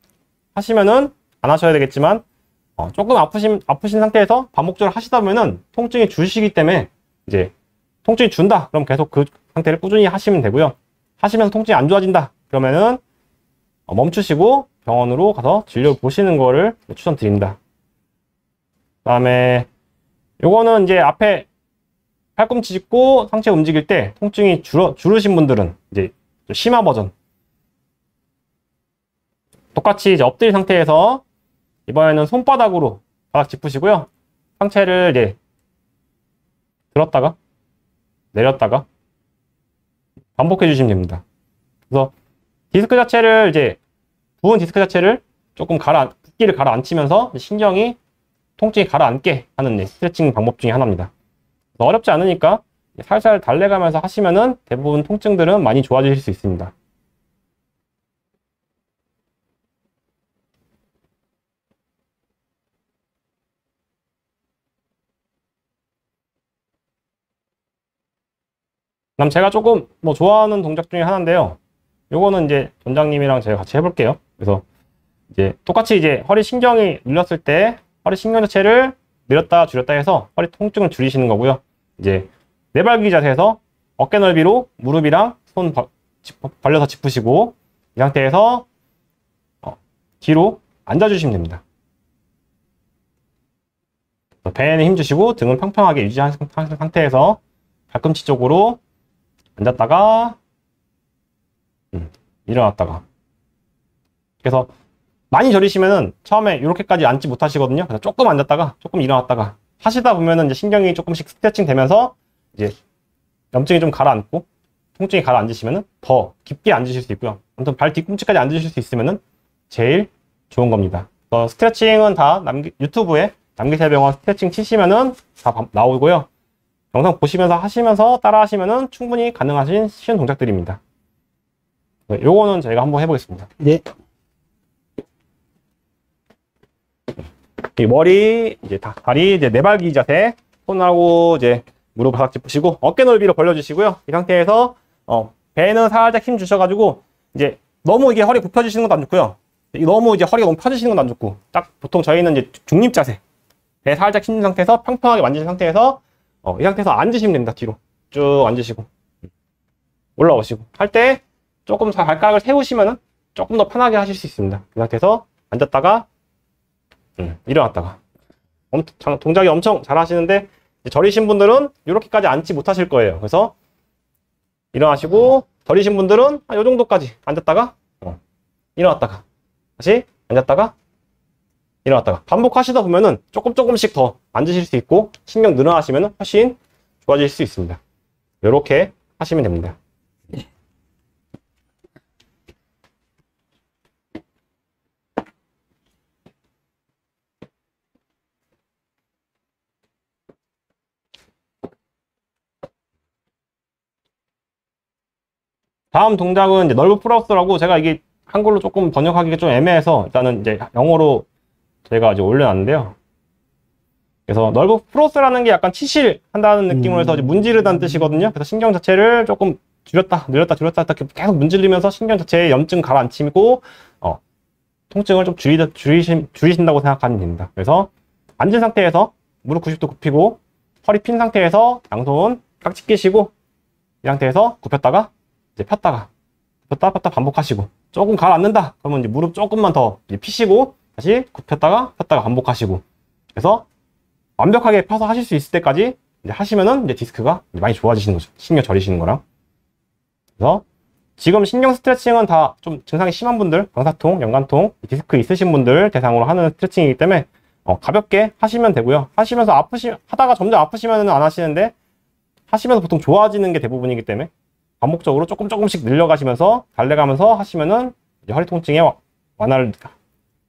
하시면은 안 하셔야 되겠지만 조금 아프신 상태에서 반복적으로 하시다 보면은 통증이 주시기 때문에 이제 통증이 준다 그럼 계속 그 상태를 꾸준히 하시면 되고요. 하시면서 통증이 안 좋아진다 그러면은 멈추시고 병원으로 가서 진료 보시는 거를 추천드립니다. 그 다음에 요거는 이제 앞에 팔꿈치 짚고 상체 움직일 때 통증이 줄으신 분들은 이제 좀 심화 버전. 똑같이 이제 엎드린 상태에서 이번에는 손바닥으로 바닥 짚으시고요. 상체를 이제 들었다가 내렸다가 반복해 주시면 됩니다. 그래서 디스크 자체를 이제 부은 디스크 자체를 조금 붓기를 가라앉히면서 신경이 통증이 가라앉게 하는 스트레칭 방법 중에 하나입니다. 어렵지 않으니까 살살 달래가면서 하시면은 대부분 통증들은 많이 좋아지실 수 있습니다. 그럼 제가 조금 좋아하는 동작 중에 하나인데요. 요거는 이제 원장님이랑 제가 같이 해볼게요. 그래서 이제 똑같이 이제 허리 신경이 눌렸을 때 허리 신경 자체를 늘렸다 줄였다 해서 허리 통증을 줄이시는 거고요. 이제 네발기 자세에서 어깨 넓이로 무릎이랑 손 벌려서 짚으시고 이 상태에서 뒤로 앉아주시면 됩니다. 배에는 힘 주시고 등은 평평하게 유지한 상태에서 발꿈치 쪽으로 앉았다가 일어났다가. 그래서 많이 저리시면은 처음에 이렇게까지 앉지 못하시거든요. 그래서 조금 앉았다가 조금 일어났다가 하시다 보면은 이제 신경이 조금씩 스트레칭 되면서 이제 염증이 좀 가라앉고 통증이 가라앉으시면은 더 깊게 앉으실 수 있고요. 아무튼 발 뒤꿈치까지 앉으실 수 있으면은 제일 좋은 겁니다. 스트레칭은 다 유튜브에 남기세병원 스트레칭 치시면은 다 나오고요. 영상 보시면서 하시면서 따라 하시면은 충분히 가능하신 쉬운 동작들입니다. 요거는 저희가 한번 해보겠습니다. 네. 이 머리, 이제 다리, 이제 네발기 자세, 손하고 이제 무릎 바닥 짚으시고 어깨 넓이로 벌려주시고요. 이 상태에서 배는 살짝 힘 주셔가지고 이제 너무 이게 허리 굽혀지시는 것도 안 좋고요. 너무 이제 허리가 너무 펴지시는 것도 안 좋고 딱 보통 저희는 이제 중립 자세, 배 살짝 힘준 상태에서 평평하게 만지신 상태에서 이 상태에서 앉으시면 됩니다. 뒤로 쭉 앉으시고 올라오시고 할 때 조금 발가락을 세우시면은 조금 더 편하게 하실 수 있습니다. 이 상태에서 앉았다가 일어났다가 동작이 엄청 잘 하시는데 저리신 분들은 이렇게까지 앉지 못하실 거예요. 그래서 일어나시고 저리신 분들은 이 정도까지 앉았다가 일어났다가 다시 앉았다가 일어났다가 반복하시다 보면은 조금씩 더 앉으실 수 있고 신경 늘어나시면 훨씬 좋아질 수 있습니다. 이렇게 하시면 됩니다. 다음 동작은 이제 널브 풀업스라고 제가 이게 한글로 조금 번역하기가 좀 애매해서 일단은 이제 영어로 제가 이제 올려놨는데요. 그래서 널브 풀업스라는 게 약간 치실한다는 느낌으로 해서 이제 문지르다는 뜻이거든요. 그래서 신경 자체를 조금 줄였다 늘렸다 줄였다 이렇게 계속 문지르면서 신경 자체에 염증 가라앉히고 통증을 좀 줄이신다고 생각하면 됩니다. 그래서 앉은 상태에서 무릎 90도 굽히고 허리 핀 상태에서 양손 깍지 끼시고 이 상태에서 굽혔다가 이제 폈다가 폈다 반복하시고 조금 가라앉는다 그러면 이제 무릎 조금만 더 피시고 다시 굽혔다가 폈다가 반복하시고 그래서 완벽하게 펴서 하실 수 있을 때까지 이제 하시면은 이제 디스크가 많이 좋아지시는 거죠. 신경 저리시는 거랑. 그래서 지금 신경 스트레칭은 다 좀 증상이 심한 분들, 방사통, 연관통, 디스크 있으신 분들 대상으로 하는 스트레칭이기 때문에 가볍게 하시면 되고요. 하시면서 하다가 점점 아프시면은 안 하시는데 하시면서 보통 좋아지는 게 대부분이기 때문에 반복적으로 조금씩 늘려가시면서 달래가면서 하시면은 이제 허리 통증의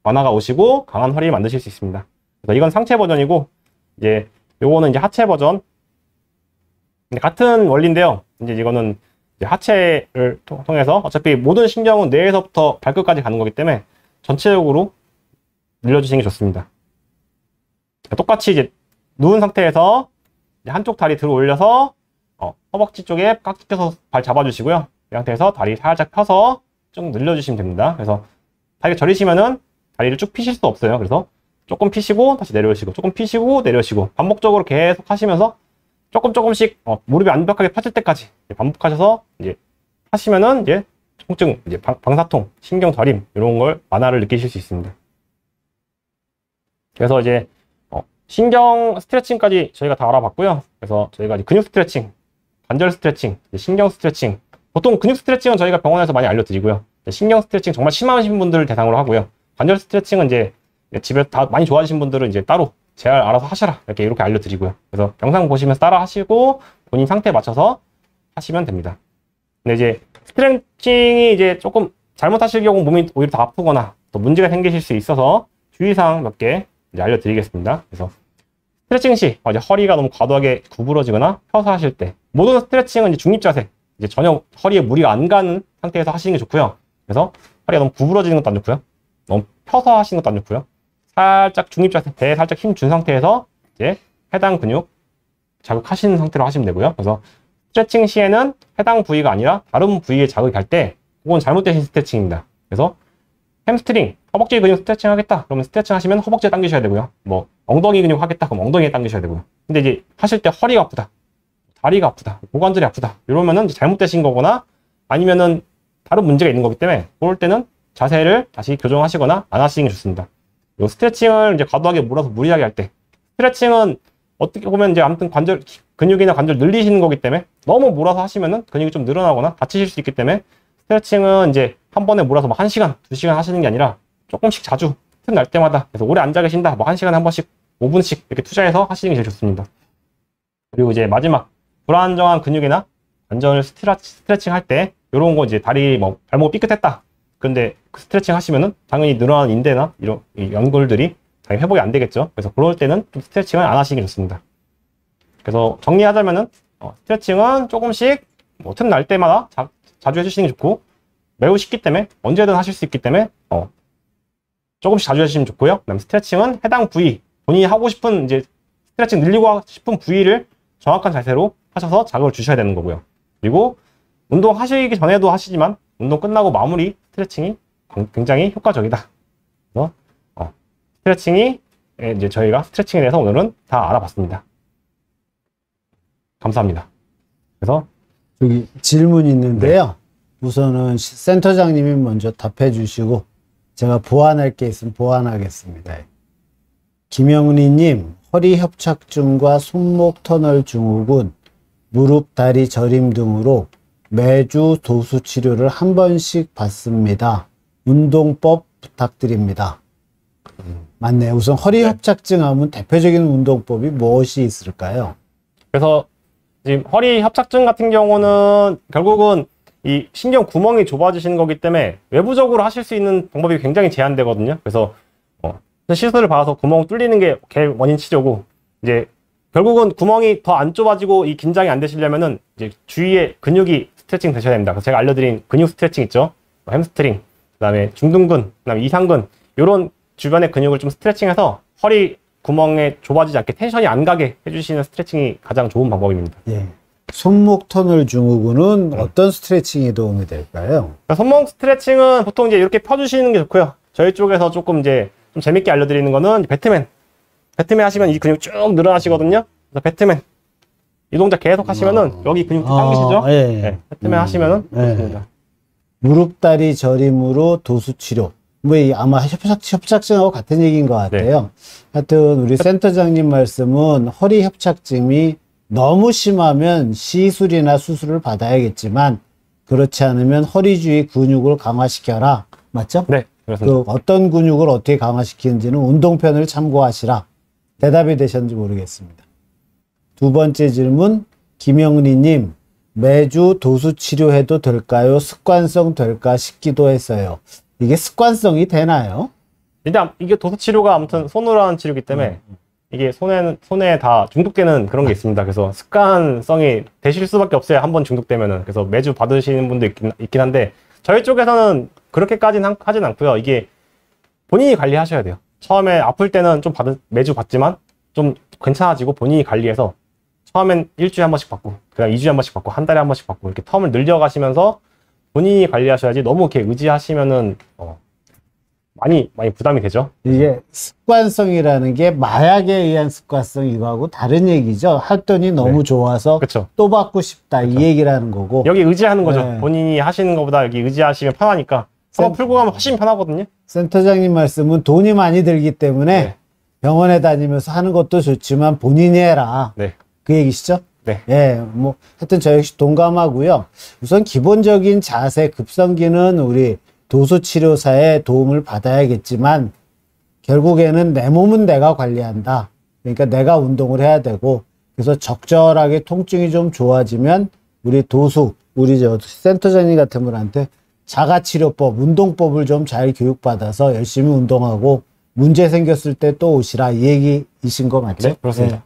완화가 오시고 강한 허리를 만드실 수 있습니다. 그래서 이건 상체 버전이고, 이제 요거는 이제 하체 버전. 근데 같은 원리인데요. 이제 이거는 이제 하체를 통해서 어차피 모든 신경은 뇌에서부터 발끝까지 가는 거기 때문에 전체적으로 늘려주시는 게 좋습니다. 똑같이 이제 누운 상태에서 이제 한쪽 다리 들어 올려서 허벅지 쪽에 깍지 껴서 발 잡아주시고요. 이 상태에서 다리 살짝 펴서 쭉 늘려주시면 됩니다. 그래서 다리가 저리시면은 다리를 쭉 피실 수 없어요. 그래서 조금 피시고 다시 내려오시고 조금 피시고 내려오시고 반복적으로 계속 하시면서 조금씩 무릎이 완벽하게 펴질 때까지 반복하셔서 이제 하시면은 이제 통증, 이제 방사통, 신경 저림 이런 걸 완화를 느끼실 수 있습니다. 그래서 이제 신경 스트레칭까지 저희가 다 알아봤고요. 그래서 저희가 이제 근육 스트레칭, 관절 스트레칭, 신경 스트레칭. 보통 근육 스트레칭은 저희가 병원에서 많이 알려드리고요. 신경 스트레칭 정말 심하신 분들을 대상으로 하고요. 관절 스트레칭은 이제 집에 다 많이 좋아하시는 분들은 이제 따로 제가 알아서 하셔라 이렇게 알려드리고요. 그래서 영상 보시면서 따라 하시고 본인 상태에 맞춰서 하시면 됩니다. 근데 이제 스트레칭이 이제 조금 잘못하실 경우 몸이 오히려 더 아프거나 또 문제가 생기실 수 있어서 주의사항 몇 개 알려드리겠습니다. 그래서 스트레칭 시 이제 허리가 너무 과도하게 구부러지거나 펴서 하실 때 모든 스트레칭은 이제 중립 자세, 이제 전혀 허리에 무리가 안 가는 상태에서 하시는 게 좋고요. 그래서 허리가 너무 구부러지는 것도 안 좋고요. 너무 펴서 하시는 것도 안 좋고요. 살짝 중립 자세, 배에 살짝 힘 준 상태에서 이제 해당 근육 자극하시는 상태로 하시면 되고요. 그래서 스트레칭 시에는 해당 부위가 아니라 다른 부위에 자극이 갈 때 그건 잘못되신 스트레칭입니다. 그래서 햄스트링, 허벅지 근육 스트레칭 하겠다. 그러면 스트레칭 하시면 허벅지에 당기셔야 되고요. 뭐 엉덩이 근육 하겠다. 그럼 엉덩이에 당기셔야 되고요. 근데 이제 하실 때 허리가 아프다, 다리가 아프다, 고관절이 아프다 이러면은 이제 잘못되신 거거나 아니면은 다른 문제가 있는 거기 때문에 그럴 때는 자세를 다시 교정하시거나 안 하시는 게 좋습니다. 요 스트레칭을 이제 과도하게 몰아서 무리하게 할 때 스트레칭은 어떻게 보면 이제 아무튼 관절 근육이나 관절 늘리시는 거기 때문에 너무 몰아서 하시면은 근육이 좀 늘어나거나 다치실 수 있기 때문에 스트레칭은 이제 한 번에 몰아서 뭐 1시간, 2시간 하시는 게 아니라 조금씩 자주 틈날 때마다 그래서 오래 앉아 계신다 뭐 1시간에 한 번씩 5분씩 이렇게 투자해서 하시는 게 제일 좋습니다. 그리고 이제 마지막 불안정한 근육이나 관절 스트레칭 할 때 이런 거 이제 다리 뭐 발목 삐끗했다. 근데 그 스트레칭 하시면은 당연히 늘어난 인대나 이런 연골들이 당연히 회복이 안 되겠죠. 그래서 그럴 때는 좀 스트레칭을 안 하시는 게 좋습니다. 그래서 정리하자면은 스트레칭은 조금씩 뭐 틈 날 때마다 자주 해주시는 게 좋고 매우 쉽기 때문에 언제든 하실 수 있기 때문에 조금씩 자주 해주시면 좋고요. 그다음 스트레칭은 해당 부위 본인이 하고 싶은 이제 스트레칭 늘리고 싶은 부위를 정확한 자세로 하셔서 자극을 주셔야 되는 거고요. 그리고 운동 하시기 전에도 하시지만 운동 끝나고 마무리 스트레칭이 굉장히 효과적이다. 그래서 스트레칭이 이제 저희가 스트레칭에 대해서 오늘은 다 알아봤습니다. 감사합니다. 그래서 여기 질문이 있는데요. 우선은 센터장님이 먼저 답해 주시고 제가 보완할 게 있으면 보완하겠습니다. 김영리님, 허리 협착증과 손목 터널 증후군, 무릎, 다리 저림 등으로 매주 도수 치료를 한 번씩 받습니다. 운동법 부탁드립니다. 맞네요. 우선 허리 협착증 하면 대표적인 운동법이 무엇이 있을까요? 그래서 지금 허리 협착증 같은 경우는 결국은 이 신경 구멍이 좁아지시는 거기 때문에 외부적으로 하실 수 있는 방법이 굉장히 제한되거든요. 그래서 시술을 받아서 구멍 뚫리는 게 원인 치료고 이제 결국은 구멍이 더 안 좁아지고 이 긴장이 안 되시려면은 이제 주위에 근육이 스트레칭 되셔야 됩니다. 그래서 제가 알려드린 근육 스트레칭 있죠. 햄스트링, 그다음에 중둔근, 그다음에 이상근 이런 주변의 근육을 좀 스트레칭해서 허리 구멍에 좁아지지 않게 텐션이 안 가게 해주시는 스트레칭이 가장 좋은 방법입니다. 예. 손목 터널 증후군은 어떤 스트레칭이 도움이 될까요? 그러니까 손목 스트레칭은 보통 이제 이렇게 펴주시는 게 좋고요. 저희 쪽에서 조금 이제 좀 재밌게 알려드리는 거는 배트맨 하시면 이 근육 쭉 늘어나시거든요. 그래서 배트맨 이 동작 계속 하시면은 여기 근육 당기시죠? 예. 네, 배트맨 하시면은 좋습니다. 무릎 다리 저림으로 도수 치료. 뭐 아마 협착증하고 같은 얘기인 것 같아요. 하여튼 우리 센터장님 말씀은 허리 협착증이 너무 심하면 시술이나 수술을 받아야겠지만 그렇지 않으면 허리 주위 근육을 강화시켜라. 맞죠? 네, 그렇습니다. 그 어떤 근육을 어떻게 강화시키는지는 운동편을 참고하시라. 대답이 되셨는지 모르겠습니다. 두 번째 질문, 김영리님, 매주 도수 치료해도 될까요? 습관성 될까 싶기도 했어요. 이게 습관성이 되나요? 일단 이게 도수 치료가 아무튼 손으로 하는 치료이기 때문에 이게 손에 다 중독되는 그런 게 있습니다. 그래서 습관성이 되실 수밖에 없어요. 한번 중독되면은. 그래서 매주 받으시는 분도 있긴 한데 저희 쪽에서는 그렇게까지는 하진 않고요. 이게 본인이 관리하셔야 돼요. 처음에 아플 때는 좀 매주 받지만 좀 괜찮아지고 본인이 관리해서 처음엔 일주일에 한 번씩 받고 그다음 2주에 한 번씩 받고 한 달에 한 번씩 받고 이렇게 텀을 늘려가시면서 본인이 관리하셔야지 너무 이렇게 의지하시면은 많이 부담이 되죠. 이게 습관성이라는 게 마약에 의한 습관성 이거하고 다른 얘기죠. 했더니 너무 네. 좋아서 그쵸. 또 받고 싶다 이 얘기라는 거고. 여기 의지하는 거죠. 네. 본인이 하시는 것보다 여기 의지하시면 편하니까 한번 풀고 가면 훨씬 편하거든요. 센터장님 말씀은 돈이 많이 들기 때문에 네. 병원에 다니면서 하는 것도 좋지만 본인이 해라. 네. 그 얘기시죠? 네. 예, 뭐 하여튼 저 역시 동감하고요. 우선 기본적인 자세 급성기는 우리 도수치료사의 도움을 받아야겠지만 결국에는 내 몸은 내가 관리한다. 그러니까 내가 운동을 해야 되고 그래서 적절하게 통증이 좀 좋아지면 우리 우리 저 센터장님 같은 분한테 자가치료법, 운동법을 좀 잘 교육받아서 열심히 운동하고 문제 생겼을 때 또 오시라 이 얘기이신 거 맞죠? 네, 그렇습니다. 네.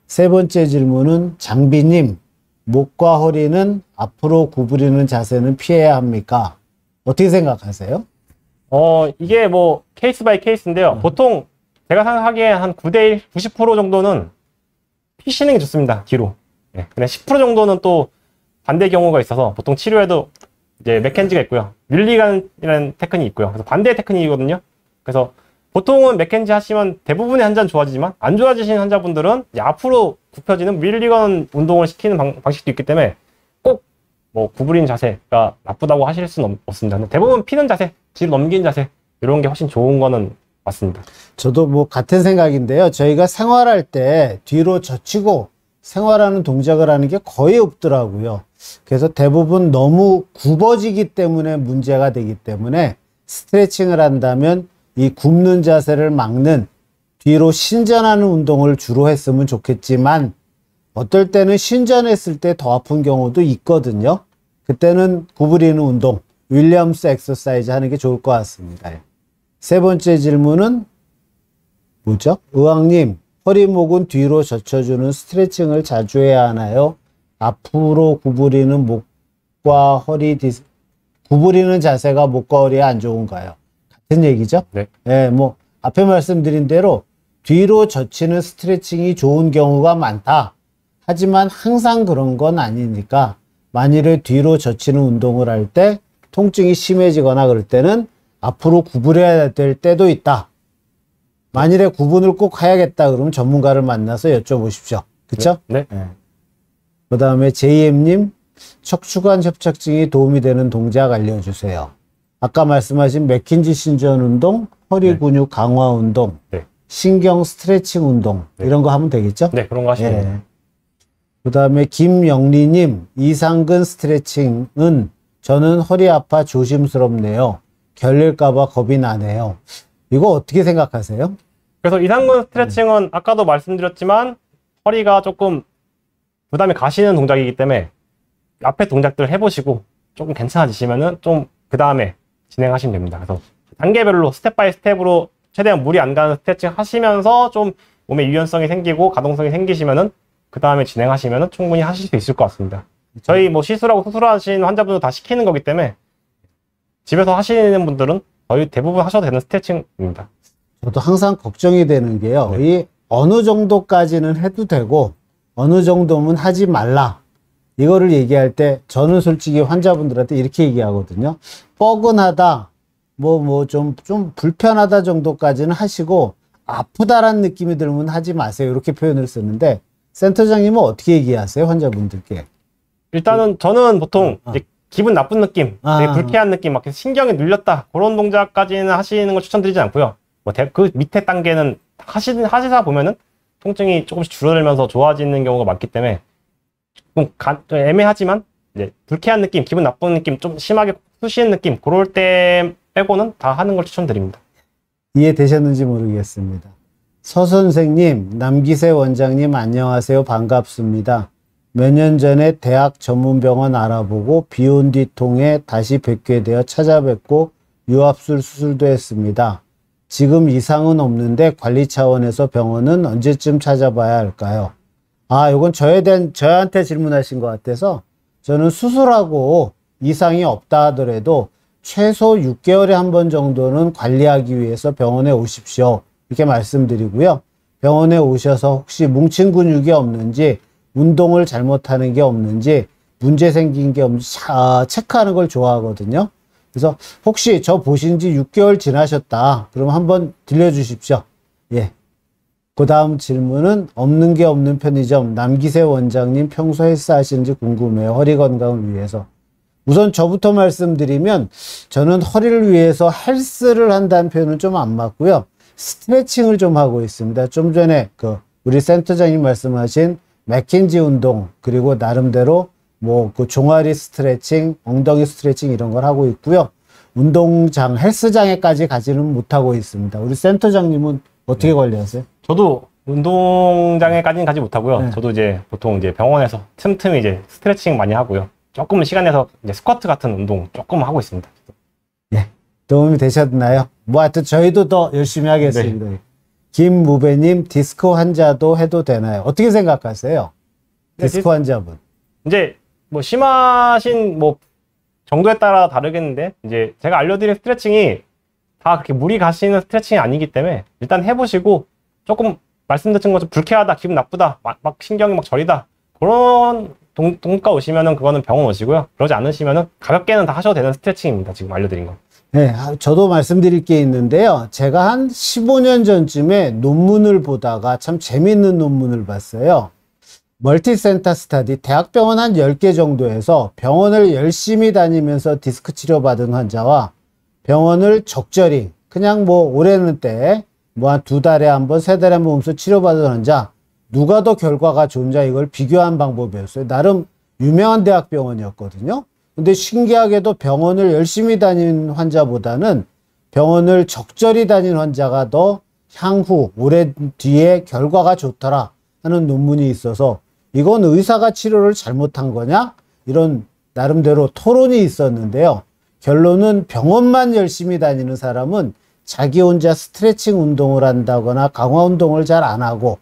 세 번째 질문은 장비님, 목과 허리는 앞으로 구부리는 자세는 피해야 합니까? 어떻게 생각하세요? 이게 뭐 케이스 바이 케이스인데요. 보통 제가 생각하기에 한 9대1, 90% 정도는 피시는 게 좋습니다. 뒤로. 네. 근데 10% 정도는 또 반대 경우가 있어서 보통 치료에도 이제 맥켄지가 있고요. 뮬리간이라는 테크닉이 있고요. 그래서 반대 테크닉이거든요. 그래서 보통은 맥켄지 하시면 대부분의 환자는 좋아지지만 안 좋아지시는 환자분들은 이제 앞으로 굽혀지는 뮬리건 운동을 시키는 방식도 있기 때문에 꼭 뭐 구부린 자세가 나쁘다고 하실 수는 없습니다. 근데 대부분 피는 자세, 뒤로 넘기는 자세 이런 게 훨씬 좋은 거는 맞습니다. 저도 뭐 같은 생각인데요. 저희가 생활할 때 뒤로 젖히고 생활하는 동작을 하는 게 거의 없더라고요. 그래서 대부분 너무 굽어지기 때문에 문제가 되기 때문에 스트레칭을 한다면 이 굽는 자세를 막는 뒤로 신전하는 운동을 주로 했으면 좋겠지만 어떨 때는 신전했을 때 더 아픈 경우도 있거든요. 그때는 구부리는 운동, 윌리엄스 엑서사이즈 하는 게 좋을 것 같습니다. 세 번째 질문은 뭐죠? 의왕님, 허리목은 뒤로 젖혀주는 스트레칭을 자주 해야 하나요? 앞으로 구부리는 목과 구부리는 자세가 목과 허리에 안 좋은가요? 같은 얘기죠? 네. 예, 뭐 앞에 말씀드린 대로 뒤로 젖히는 스트레칭이 좋은 경우가 많다. 하지만 항상 그런 건 아니니까 만일에 뒤로 젖히는 운동을 할 때 통증이 심해지거나 그럴 때는 앞으로 구부려야 될 때도 있다. 만일에 구분을 꼭 해야겠다 그러면 전문가를 만나서 여쭤보십시오. 그쵸? 네. 그 다음에 JM님, 척추관 협착증이 도움이 되는 동작 알려주세요. 아까 말씀하신 맥킨지 신전 운동, 허리 근육 강화 운동, 신경 스트레칭 운동 이런 거 하면 되겠죠? 네, 그런 거 하시면 돼요. 그 다음에 김영리님, 이상근 스트레칭은 저는 허리 아파 조심스럽네요. 결릴까봐 겁이 나네요. 이거 어떻게 생각하세요? 그래서 이상근 스트레칭은 아까도 말씀드렸지만 허리가 조금 부담이 가시는 동작이기 때문에 앞에 동작들 해보시고 조금 괜찮아지시면은 좀 그 다음에 진행하시면 됩니다. 그래서 단계별로 스텝 바이 스텝으로 최대한 무리 안 가는 스트레칭 하시면서 좀 몸에 유연성이 생기고 가동성이 생기시면은 그 다음에 진행하시면은 충분히 하실 수 있을 것 같습니다. 저희 뭐 시술하고 수술하신 환자분들 다 시키는 거기 때문에 집에서 하시는 분들은 거의 대부분 하셔도 되는 스트레칭입니다. 저도 항상 걱정이 되는 게요. 이 어느 정도까지는 해도 되고 어느 정도면 하지 말라. 이거를 얘기할 때 저는 솔직히 환자분들한테 이렇게 얘기하거든요. 뻐근하다, 좀 불편하다 정도까지는 하시고 아프다라는 느낌이 들면 하지 마세요. 이렇게 표현을 쓰는데 센터장님은 어떻게 얘기하세요? 환자분들께. 일단은 저는 보통 이제 기분 나쁜 느낌, 되게 불쾌한 느낌, 막 신경이 눌렸다 그런 동작까지는 하시는 걸 추천드리지 않고요. 그 밑에 단계는 하시다 보면은 통증이 조금씩 줄어들면서 좋아지는 경우가 많기 때문에 좀 애매하지만 이제 불쾌한 느낌, 기분 나쁜 느낌, 좀 심하게 쑤시는 느낌 그럴 때 빼고는 다 하는 걸 추천드립니다. 이해되셨는지 모르겠습니다. 서 선생님, 남기세 원장님 안녕하세요. 반갑습니다. 몇 년 전에 대학 전문병원 알아보고 비온 뒤 통에 다시 뵙게 되어 찾아뵙고 유압술 수술도 했습니다. 지금 이상은 없는데 관리 차원에서 병원은 언제쯤 찾아봐야 할까요? 아, 요건 저한테 질문하신 것 같아서 저는 수술하고 이상이 없다 하더라도 최소 6개월에 한 번 정도는 관리하기 위해서 병원에 오십시오. 이렇게 말씀드리고요. 병원에 오셔서 혹시 뭉친 근육이 없는지, 운동을 잘못하는 게 없는지, 문제 생긴 게 없는지 체크하는 걸 좋아하거든요. 그래서 혹시 저 보신 지 6개월 지나셨다. 그럼 한번 들려주십시오. 예. 그 다음 질문은 없는 게 없는 편의점. 남기세 원장님 평소 헬스 하시는지 궁금해요. 허리 건강을 위해서. 우선 저부터 말씀드리면 저는 허리를 위해서 헬스를 한다는 표현은 좀 안 맞고요. 스트레칭을 좀 하고 있습니다. 좀 전에 우리 센터장님 말씀하신 맥킨지 운동, 그리고 나름대로 그 종아리 스트레칭, 엉덩이 스트레칭 이런 걸 하고 있고요. 운동장, 헬스장에까지 가지는 못하고 있습니다. 우리 센터장님은 어떻게 관리하세요? 저도 운동장에까지는 가지 못하고요. 네. 저도 이제 보통 이제 병원에서 틈틈이 이제 스트레칭 많이 하고요. 조금 시간 내서 이제 스쿼트 같은 운동 조금 하고 있습니다. 예. 도움이 되셨나요? 뭐 하여튼 저희도 더 열심히 하겠습니다. 네. 김무배님, 디스크 환자도 해도 되나요? 어떻게 생각하세요? 디스크 환자분. 이제 뭐 심하신 뭐 정도에 따라 다르겠는데, 이제 제가 알려드린 스트레칭이 다 그렇게 무리 가시는 스트레칭이 아니기 때문에 일단 해보시고, 조금 말씀드린 것처럼 불쾌하다, 기분 나쁘다, 막 신경이 막 저리다, 그런 동가 오시면은 그거는 병원 오시고요. 그러지 않으시면은 가볍게는 다 하셔도 되는 스트레칭입니다. 지금 알려드린 거. 네, 저도 말씀드릴 게 있는데요. 제가 한 15년 전쯤에 논문을 보다가 참 재밌는 논문을 봤어요. 멀티센터 스터디, 대학병원 한 10개 정도에서 병원을 열심히 다니면서 디스크 치료받은 환자와 병원을 적절히, 그냥 뭐 오래는 때, 뭐 한 2달에 한 번, 3달에 한 번 오면서 치료받은 환자, 누가 더 결과가 좋은지 이걸 비교한 방법이었어요. 나름 유명한 대학병원이었거든요. 근데 신기하게도 병원을 열심히 다닌 환자보다는 병원을 적절히 다닌 환자가 더 향후, 오래 뒤에 결과가 좋더라 하는 논문이 있어서, 이건 의사가 치료를 잘못한 거냐? 이런 나름대로 토론이 있었는데요. 결론은 병원만 열심히 다니는 사람은 자기 혼자 스트레칭 운동을 한다거나 강화 운동을 잘 안 하고,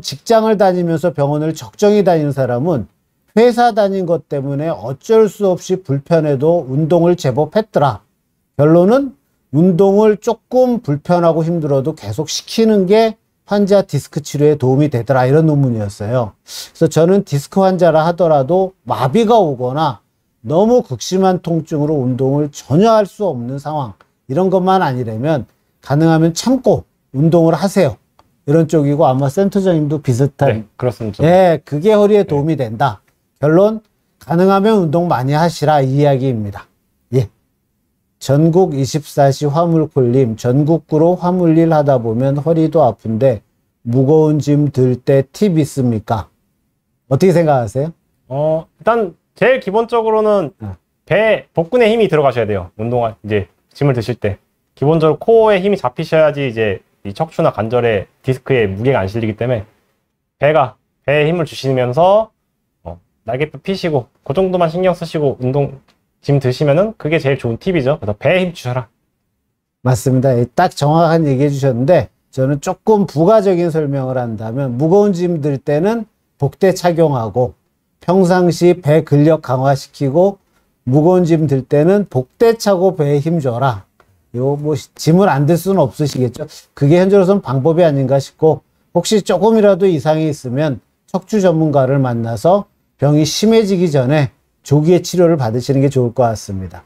직장을 다니면서 병원을 적정히 다니는 사람은 회사 다닌 것 때문에 어쩔 수 없이 불편해도 운동을 제법 했더라. 결론은 운동을 조금 불편하고 힘들어도 계속 시키는 게 환자 디스크 치료에 도움이 되더라. 이런 논문이었어요. 그래서 저는 디스크 환자라 하더라도 마비가 오거나 너무 극심한 통증으로 운동을 전혀 할 수 없는 상황, 이런 것만 아니라면 가능하면 참고 운동을 하세요. 이런 쪽이고, 아마 센터장님도 비슷한. 네, 그렇습니다. 예, 그게 허리에 도움이 된다. 결론, 가능하면 운동 많이 하시라, 이 이야기입니다. 예. 전국 24시 화물콜님, 전국구로 화물일 하다 보면 허리도 아픈데 무거운 짐 들 때 팁 있습니까? 어떻게 생각하세요? 일단 제일 기본적으로는 복근에 힘이 들어가셔야 돼요. 이제 짐을 드실 때 기본적으로 코어에 힘이 잡히셔야지 이제 이 척추나 관절에 디스크에 무게가 안 실리기 때문에 배에 힘을 주시면서 날개뼈 피시고 그 정도만 신경 쓰시고 짐 드시면은 그게 제일 좋은 팁이죠. 그래서 배에 힘 주셔라. 맞습니다. 딱 정확한 얘기 해주셨는데, 저는 조금 부가적인 설명을 한다면, 무거운 짐 들 때는 복대 착용하고 평상시 배 근력 강화시키고, 무거운 짐 들 때는 복대 차고 배에 힘 줘라. 요 뭐 짐을 안 들 수는 없으시겠죠. 그게 현재로서는 방법이 아닌가 싶고, 혹시 조금이라도 이상이 있으면 척추 전문가를 만나서 병이 심해지기 전에 조기에 치료를 받으시는 게 좋을 것 같습니다.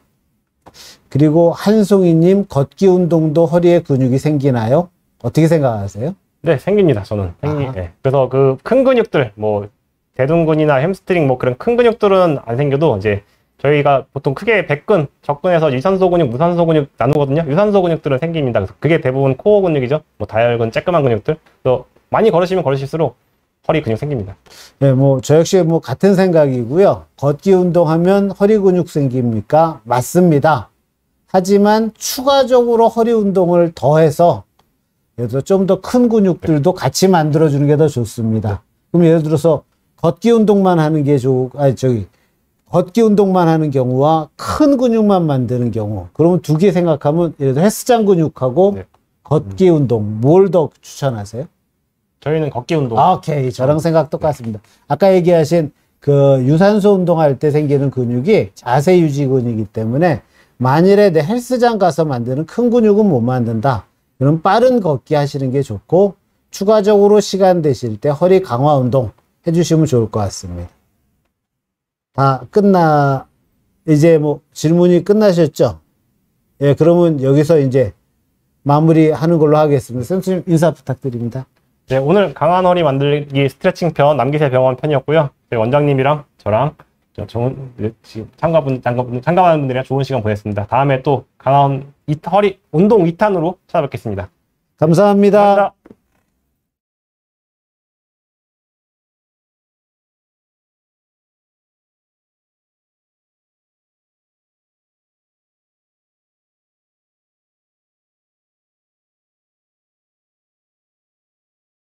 그리고 한송이님, 걷기 운동도 허리에 근육이 생기나요? 어떻게 생각하세요? 네, 생깁니다. 저는 네. 그래서 그 큰 근육들, 뭐 대둔근이나 햄스트링 뭐 그런 큰 근육들은 안 생겨도, 이제 저희가 보통 크게 백근, 적근에서 유산소 근육, 무산소 근육 나누거든요. 유산소 근육들은 생깁니다. 그래서 그게 대부분 코어 근육이죠. 뭐 다혈근, 쬐끄만 근육들. 그래서 많이 걸으시면 걸으실수록 허리 근육 생깁니다. 네, 저 역시 같은 생각이고요. 걷기 운동하면 허리 근육 생깁니까? 맞습니다. 하지만 추가적으로 허리 운동을 더해서 예를 들어 좀 더 큰 근육들도 같이 만들어주는 게 더 좋습니다. 그럼 예를 들어서 걷기 운동만 하는 게 걷기 운동만 하는 경우와 큰 근육만 만드는 경우. 그러면 두 개 생각하면 예를 들어 헬스장 근육하고 네. 걷기 운동 뭘 더 추천하세요? 저희는 걷기 운동. 오케이. 저랑 생각 똑같습니다. 아까 얘기하신 그 유산소 운동할 때 생기는 근육이 자세 유지 근육이기 때문에 만일에 내 헬스장 가서 만드는 큰 근육은 못 만든다. 그럼 빠른 걷기 하시는 게 좋고 추가적으로 시간 되실 때 허리 강화 운동 해주시면 좋을 것 같습니다. 이제 뭐 질문이 끝나셨죠? 예, 그러면 여기서 이제 마무리하는 걸로 하겠습니다. 선생님 인사 부탁드립니다. 네, 오늘 강한 허리 만들기 스트레칭 편 남기세 병원 편이었고요. 저희 원장님이랑 저랑 좋은 참가하는 분들이랑 좋은 시간 보냈습니다. 다음에 또 강한 허리 운동 2탄으로 찾아뵙겠습니다. 감사합니다. 감사합니다.